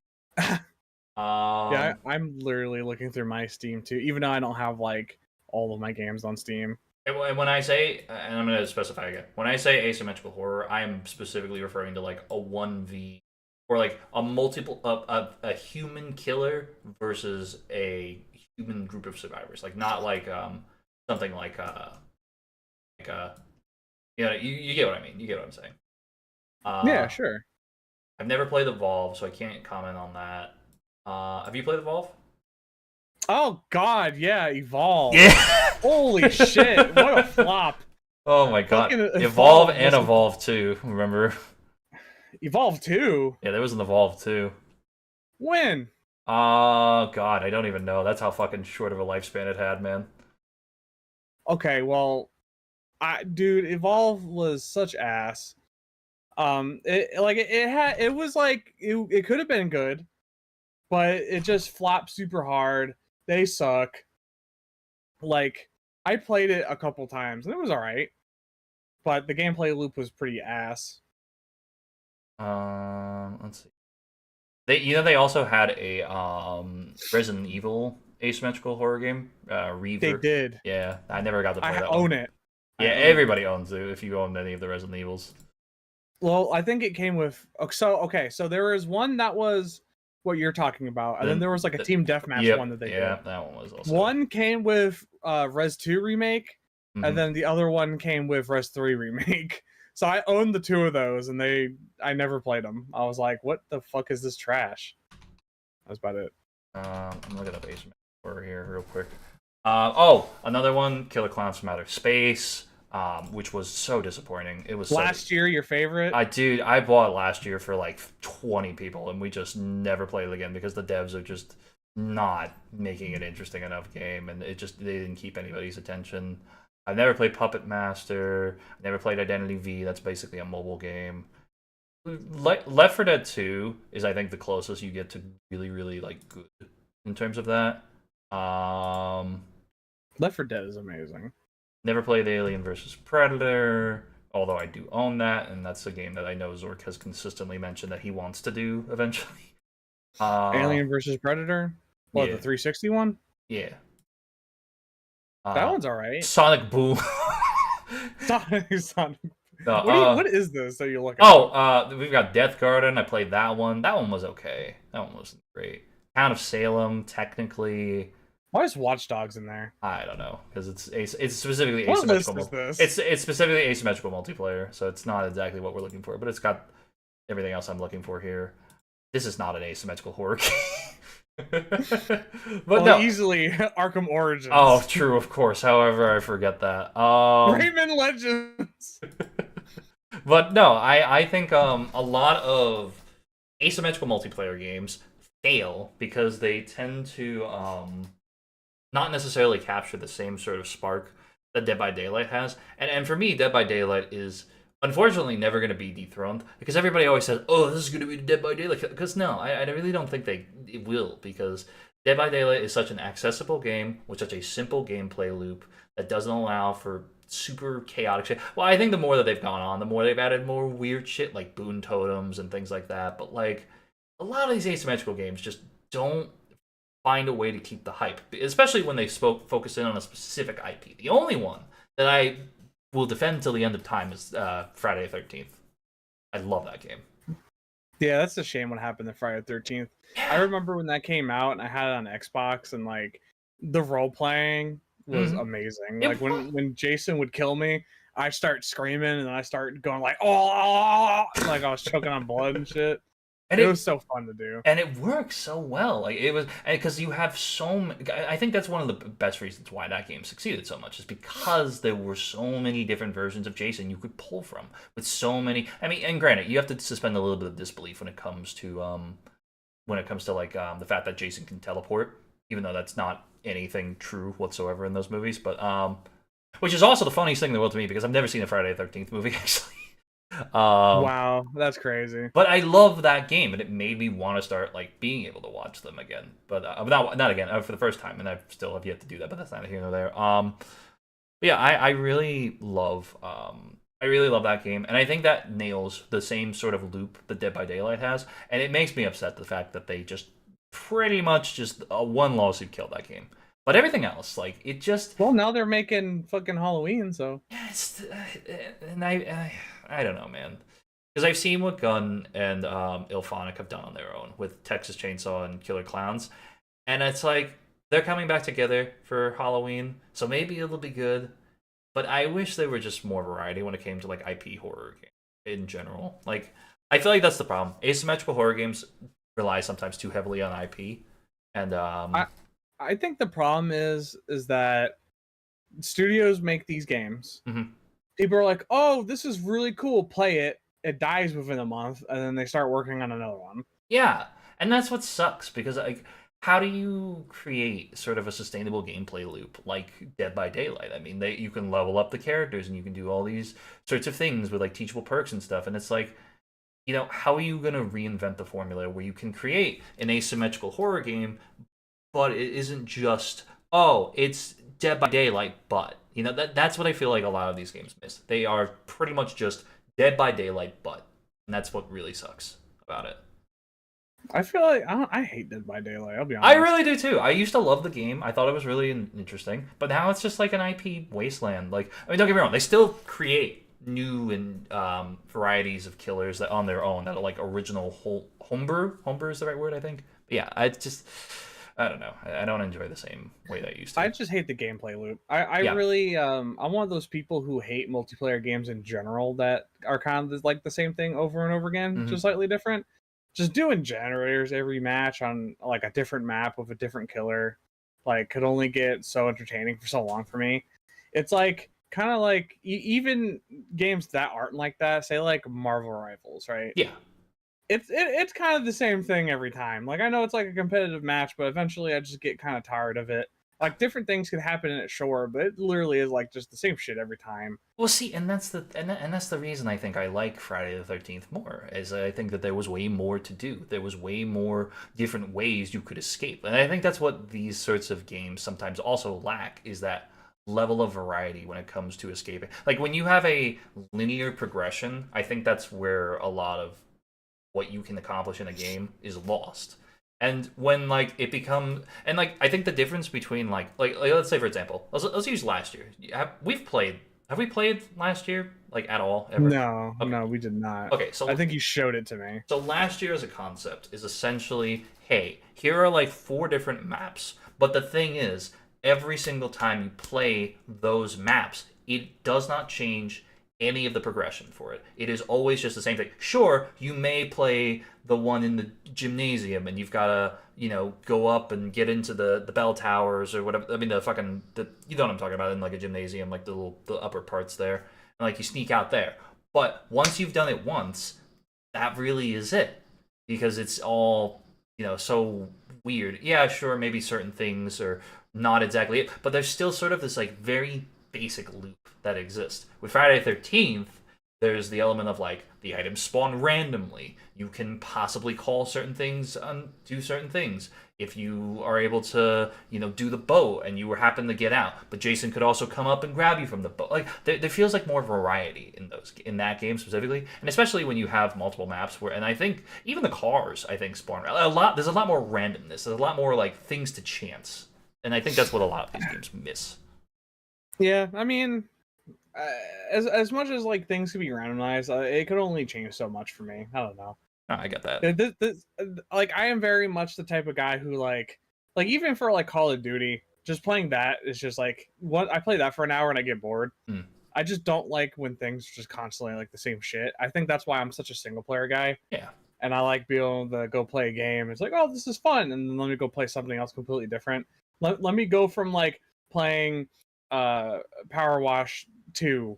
yeah, I'm literally looking through my Steam, too, even though I don't have, like, all of my games on Steam. And when I say... And I'm going to specify again. When I say asymmetrical horror, I am specifically referring to, like, a 1v... Or like a human killer versus a human group of survivors. Like not like something like you get what I mean. You get what I'm saying. Yeah, sure. I've never played Evolve, so I can't comment on that. Have you played Evolve? Oh God, yeah, Evolve. Yeah. Holy shit! What a flop. Oh my god. Evolve and Evolve 2, remember? Evolve 2? Yeah, there was an Evolve 2. When? Oh, God, I don't even know. That's how fucking short of a lifespan it had, man. Okay, well, dude, Evolve was such ass. It could have been good, but it just flopped super hard. They suck. Like, I played it a couple times, and it was alright. But the gameplay loop was pretty ass. Let's see. They also had a Resident Evil asymmetrical horror game? Reaver. They did. Yeah, I never got to play that I own one. it. Yeah, everybody owns it if you own any of the Resident Evils. Well, I think it came with. So there was one that was what you're talking about, and then there was like a team deathmatch one that they did. Yeah, that one was also. One came with Res 2 remake, and then the other one came with Res 3 remake. So I owned the two of those, and I never played them. I was like, what the fuck is this trash? That's about it. I'm looking up Ace Horror here real quick. Another one, Killer Clowns from Outer Space, which was so disappointing. It was last year your favorite? I bought it last year for like 20 people, and we just never played it again because the devs are just not making an interesting enough game, and they didn't keep anybody's attention. I've never played Puppet Master. I never played Identity V. That's basically a mobile game. Left 4 Dead 2 is, I think, the closest you get to really, really like good in terms of that. Left 4 Dead is amazing. Never played Alien vs. Predator, although I do own that, and that's a game that I know Zork has consistently mentioned that he wants to do eventually. Alien vs. Predator? What, the 360 one? Yeah. That one's alright. Sonic Boom. Sonic. What is this that you're looking at? We've got Death Garden. I played that one. That one was okay. That one wasn't great. Town of Salem, technically. Why is Watch Dogs in there? I don't know, because it's specifically what asymmetrical. List is this? It's specifically asymmetrical multiplayer, so it's not exactly what we're looking for, but it's got everything else I'm looking for here. This is not an asymmetrical horror game. But no, easily Arkham Origins. Oh, true, of course. However, I forget that. Rayman Legends. But no, I think a lot of asymmetrical multiplayer games fail because they tend to not necessarily capture the same sort of spark that Dead by Daylight has. And for me, Dead by Daylight is unfortunately never going to be dethroned because everybody always says, oh, this is going to be Dead by Daylight. Because no, I really don't think it will, because Dead by Daylight is such an accessible game with such a simple gameplay loop that doesn't allow for super chaotic shit. Well, I think the more that they've gone on, the more they've added more weird shit like boon totems and things like that. But like a lot of these asymmetrical games just don't find a way to keep the hype, especially when they focus in on a specific IP. The only one that I will defend till the end of time is Friday the 13th. I love that game. Yeah, that's a shame what happened to Friday the 13th. I remember when that came out and I had it on Xbox, and like the role playing was amazing. Like when Jason would kill me, I start screaming and I start going like, oh, like I was choking on blood and shit. And it was so fun to do, and it works so well. Like it was, because you have so many. I think that's one of the best reasons why that game succeeded so much, is because there were so many different versions of Jason you could pull from, with so many. I mean, and granted, you have to suspend a little bit of disbelief when it comes to like the fact that Jason can teleport, even though that's not anything true whatsoever in those movies. But which is also the funniest thing in the world to me, because I've never seen a Friday the 13th movie actually. Wow, that's crazy. But I love that game, and it made me want to start like being able to watch them again. But not again, for the first time, and I still have yet to do that. But that's neither here nor there. Yeah, I really love that game, and I think that nails the same sort of loop that Dead by Daylight has, and it makes me upset the fact that they just pretty much just one lawsuit killed that game. But everything else, like, it just... Well, now they're making fucking Halloween, so... And I don't know, man. Because I've seen what Gunn and Ilphonic have done on their own with Texas Chainsaw and Killer Clowns. And it's like, they're coming back together for Halloween, so maybe it'll be good. But I wish there were just more variety when it came to, like, IP horror games in general. Like, I feel like that's the problem. Asymmetrical horror games rely sometimes too heavily on IP. And, I think the problem is that studios make these games. People are like, oh, this is really cool, play it. It dies within a month, and then they start working on another one. Yeah, and that's what sucks, because like, how do you create sort of a sustainable gameplay loop like Dead by Daylight? I mean, you can level up the characters, and you can do all these sorts of things with like teachable perks and stuff, and it's like, you know, how are you going to reinvent the formula where you can create an asymmetrical horror game, but it isn't just, oh, it's Dead by Daylight, but, you know, that's what I feel like a lot of these games miss. They are pretty much just Dead by Daylight, but, and that's what really sucks about it. I feel like I hate Dead by Daylight. I'll be honest. I really do too. I used to love the game. I thought it was really interesting, but now it's just like an IP wasteland. Like, I mean, don't get me wrong, they still create new and varieties of killers that on their own that are like original homebrew. Homebrew is the right word, I think. But yeah, I don't know. I don't enjoy the same way that I used to. I just hate the gameplay loop. I really I'm one of those people who hate multiplayer games in general that are kind of like the same thing over and over again, just slightly different. Just doing generators every match on like a different map with a different killer, like could only get so entertaining for so long for me. It's like kind of like even games that aren't like that, say like Marvel Rivals, right? Yeah. It's kind of the same thing every time. Like I know it's like a competitive match, but eventually I just get kind of tired of it. Like different things can happen in it, sure, but it literally is like just the same shit every time. Well, see, and that's the reason I think I like Friday the 13th more. Is I think that there was way more to do. There was way more different ways you could escape, and I think that's what these sorts of games sometimes also lack is that level of variety when it comes to escaping. Like when you have a linear progression, I think that's where a lot of what you can accomplish in a game is lost. And when like it becomes and like I think the difference between like let's say for example, let's use last year. Have we played last year like at all ever? No, Okay. no, we did not. Okay, so I think you showed it to me. so last year as a concept is essentially, hey, here are like 4 different maps, but the thing is, every single time you play those maps, it does not change any of the progression for it. It is always just the same thing. Sure, you may play the one in the gymnasium and you've got to, go up and get into the bell towers or whatever. I mean, you know what I'm talking about in like a gymnasium, like the upper parts there. And like you sneak out there. But once you've done it once, that really is it. Because it's all, so weird. Yeah, sure, maybe certain things are not exactly it, but there's still sort of this like very basic loop that exists. With Friday the 13th, there's the element of like the items spawn randomly. You can possibly call certain things and do certain things. If you are able to, do the boat and you happen to get out, but Jason could also come up and grab you from the boat. Like there feels like more variety in that game specifically, and especially when you have multiple maps where. And I think even the cars, I think spawn a lot. There's a lot more randomness. There's a lot more like things to chance, and I think that's what a lot of these games miss. Yeah, I mean, as much as like things could be randomized, it could only change so much for me. I don't know. Oh, I get that. Like I am very much the type of guy who like even for like Call of Duty, just playing that is just like I play that for an hour and I get bored. I just don't like when things are just constantly like the same shit. I think that's why I'm such a single player guy. Yeah. And I like being able to go play a game. It's like, oh, this is fun, and then let me go play something else completely different. Let me go from like playing Power Wash 2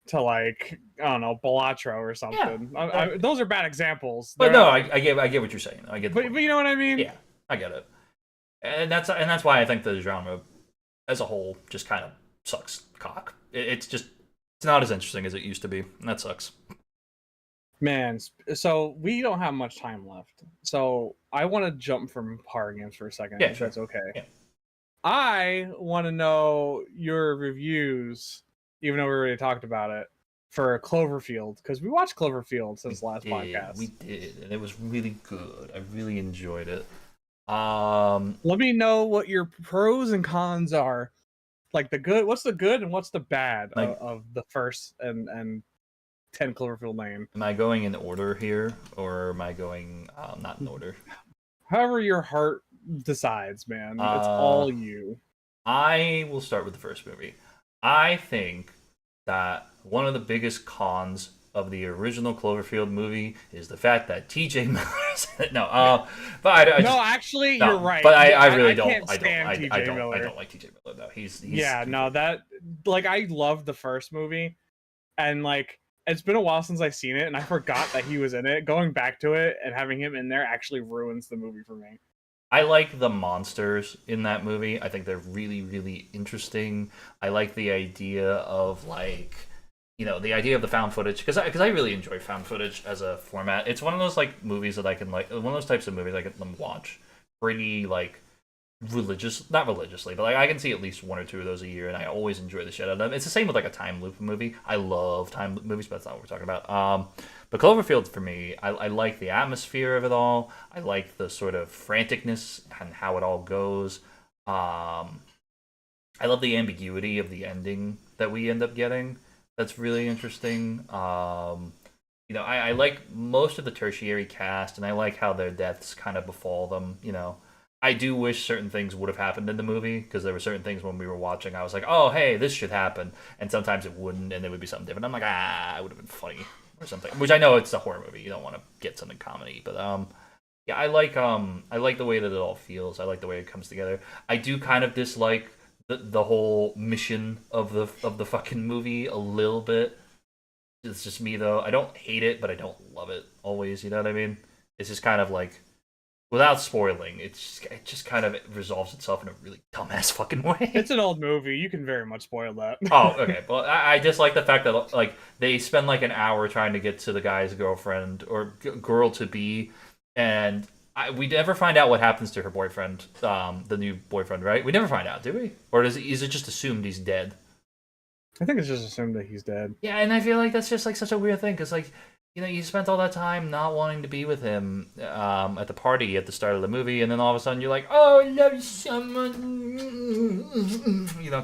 to like I don't know Balatro or something. Yeah, those are bad examples. But no, I get what you're saying. I get. But you know what I mean? Yeah, I get it. And that's why I think the genre as a whole just kind of sucks cock. It's not as interesting as it used to be. And that sucks. Man, so we don't have much time left. So I want to jump from horror games for a second. Yeah, if sure. that's okay. Yeah. I want to know your reviews, even though we already talked about it, for Cloverfield, because we watched Cloverfield since last podcast. We did, and it was really good. I really enjoyed it. Let me know what your pros and cons are. Like what's the good and what's the bad of the first and 10 Cloverfield Lane. Am I going in order here, or am I going not in order? However your heart decides, man. It's all you. I will start with the first movie. I think that one of the biggest cons of the original Cloverfield movie is the fact that T.J. Miller's actually, you're right. But I really don't. I don't like T.J. Miller though. He's that like I loved the first movie, and like it's been a while since I've seen it, and I forgot that he was in it. Going back to it and having him in there actually ruins the movie for me. I like the monsters in that movie. I think they're really, really interesting. I like the idea of the idea of the found footage because I really enjoy found footage as a format. It's one of those like movies that I can one of those types of movies I can watch pretty like not religiously, but like I can see at least one or two of those a year, and I always enjoy the shit out of them. It's the same with like a time loop movie. I love time loop movies, but that's not what we're talking about. But Cloverfield for me, I like the atmosphere of it all. I like the sort of franticness and how it all goes. I love the ambiguity of the ending that we end up getting. That's really interesting. I like most of the tertiary cast, and I like how their deaths kind of befall them. I do wish certain things would have happened in the movie because there were certain things when we were watching I was like, oh, hey, this should happen, and sometimes it wouldn't, and it would be something different. I'm like, it would have been funny or something. Which I know it's a horror movie, you don't want to get something comedy, but yeah, I like the way that it all feels. I like the way it comes together. I do kind of dislike the whole mission of the fucking movie a little bit. It's just me though. I don't hate it, but I don't love it always. You know what I mean? It's just kind of like, without spoiling, it just kind of resolves itself in a really dumbass fucking way. It's an old movie. You can very much spoil that. Oh, okay. Well, I just like the fact that like they spend like an hour trying to get to the guy's girlfriend or girl to be, and we never find out what happens to her boyfriend, the new boyfriend, right? We never find out, do we? Or is it just assumed he's dead? I think it's just assumed that he's dead. Yeah, and I feel like that's just like such a weird thing because like you spent all that time not wanting to be with him at the party at the start of the movie, and then all of a sudden you're like, oh, I love someone,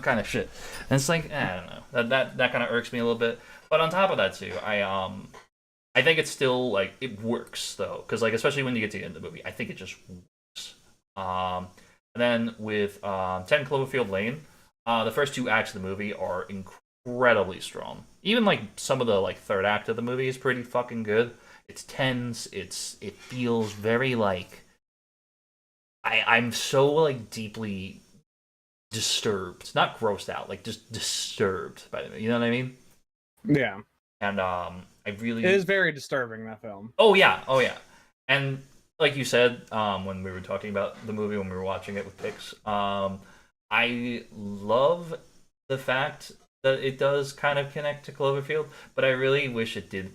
kind of shit. And it's like I don't know, that kind of irks me a little bit. But on top of that too, I think it's still like it works though, because like especially when you get to the end of the movie, I think it just works. And then with 10 Cloverfield Lane, the first two acts of the movie are incredibly strong. Even like some of the like third act of the movie is pretty fucking good. It's tense. It feels very like I'm so like deeply disturbed, not grossed out, like just disturbed by the, you know what I mean? Yeah. And I really, it is very disturbing, that film. Oh yeah, and like you said, when we were talking about the movie when we were watching it with Pix, I love the fact that it does kind of connect to Cloverfield, but I really wish it did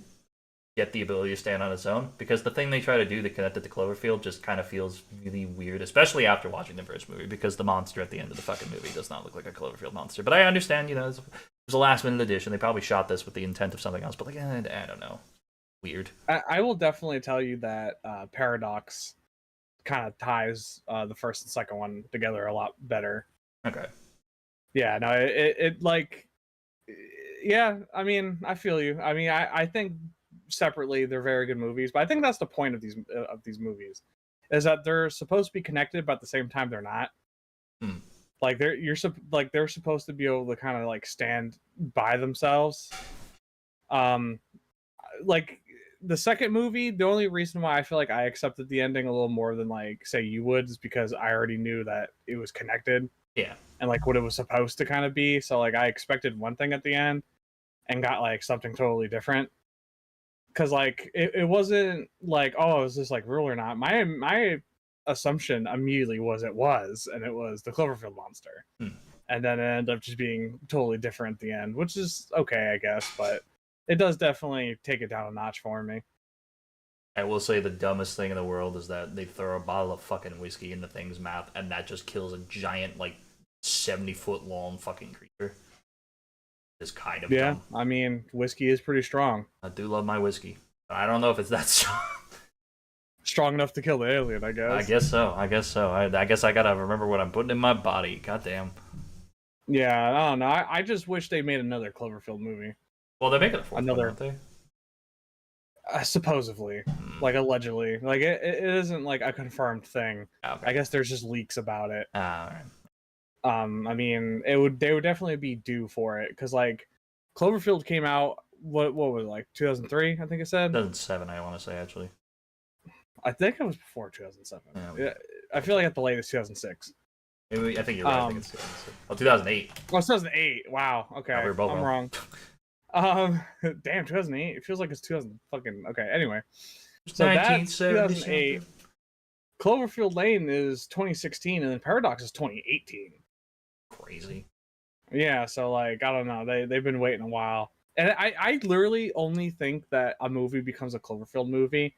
get the ability to stand on its own, because the thing they try to do to connect it to Cloverfield just kind of feels really weird, especially after watching the first movie, because the monster at the end of the fucking movie does not look like a Cloverfield monster. But I understand, it was a last minute addition. They probably shot this with the intent of something else, but like, I don't know. Weird. I will definitely tell you that Paradox kind of ties the first and second one together a lot better. Okay. Yeah, no, it like, yeah, I mean, I feel you. I mean, I think separately they're very good movies, but I think that's the point of these movies, is that they're supposed to be connected, but at the same time they're not. Like they're supposed to be able to kind of like stand by themselves. Like the second movie, the only reason why I feel like I accepted the ending a little more than like say you would is because I already knew that it was connected. Yeah. And like what it was supposed to kind of be. So like I expected one thing at the end and got like something totally different. Cause like it wasn't like, oh, is this like real or not? My assumption immediately was it was the Cloverfield monster. And then it ended up just being totally different at the end, which is okay, I guess, but it does definitely take it down a notch for me. I will say the dumbest thing in the world is that they throw a bottle of fucking whiskey in the thing's mouth, and that just kills a giant, like, 70-foot long fucking creature. It's kind of dumb. I mean, whiskey is pretty strong. I do love my whiskey. I don't know if it's that strong. Strong enough to kill the alien, I guess. I guess so. I guess I gotta remember what I'm putting in my body. Goddamn. Yeah, I don't know. I just wish they made another Cloverfield movie. Well, they're making a fourth one, aren't they? Supposedly, like allegedly, like it isn't like a confirmed thing. Okay. I guess there's just leaks about it. All right. I mean, they would definitely be due for it, because like Cloverfield came out, what was it, like 2003? I think it said 2007. I want to say actually. I think it was before 2007. Yeah, I feel like at the latest 2006. Maybe, I think you're right. I think it's 2006. Oh, 2008. Oh, 2008. Wow. Okay, we're both I'm wrong. Damn, 2008. It feels like it's 2000 fucking. Okay, anyway. So that's 2008. Cloverfield Lane is 2016, and then Paradox is 2018. Crazy. Yeah, so like I don't know. They've been waiting a while, and I literally only think that a movie becomes a Cloverfield movie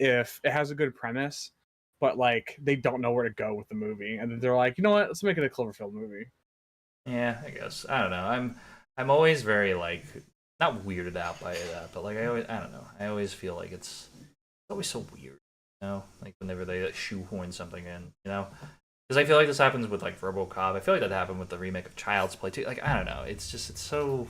if it has a good premise but like they don't know where to go with the movie, and then they're like, you know what, let's make it a Cloverfield movie. Yeah, I guess. I don't know. I'm always very like not weirded out by that, but like I don't know. I always feel like it's always so weird, you know, like whenever they shoehorn something in, you know, because I feel like this happens with like RoboCop. I feel like that happened with the remake of Child's Play too. Like I don't know. It's so.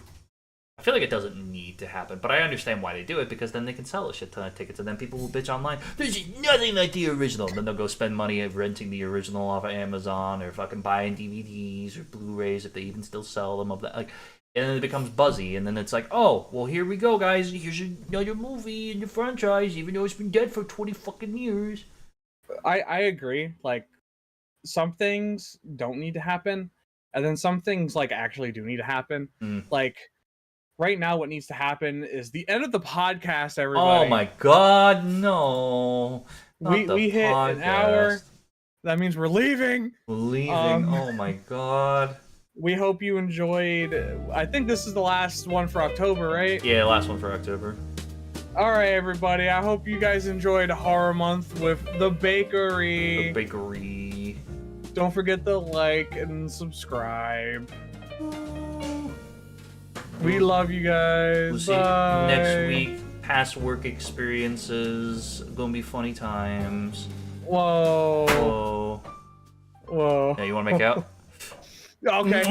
I feel like it doesn't need to happen, but I understand why they do it, because then they can sell a shit ton of tickets, and then people will bitch online, there's nothing like the original, and then they'll go spend money renting the original off of Amazon, or fucking buying DVDs or Blu-rays, if they even still sell them, of that, like, and then it becomes buzzy, and then it's like, oh, well, here we go, guys, here's another movie in the franchise, even though it's been dead for 20 fucking years. I agree, like, some things don't need to happen, and then some things, like, actually do need to happen. Like, right now, what needs to happen is the end of the podcast, everybody. Oh my god, no. We hit an hour. That means we're leaving. We're leaving, oh my god. We hope you enjoyed. I think this is the last one for October, right? Yeah, last one for October. Alright, everybody. I hope you guys enjoyed Horror Month with The Bakery. The Bakery. Don't forget to like and subscribe. We love you guys. We'll see you next week. Past work experiences. Gonna be funny times. Whoa. Whoa. Whoa. Yeah, you wanna make out? Okay.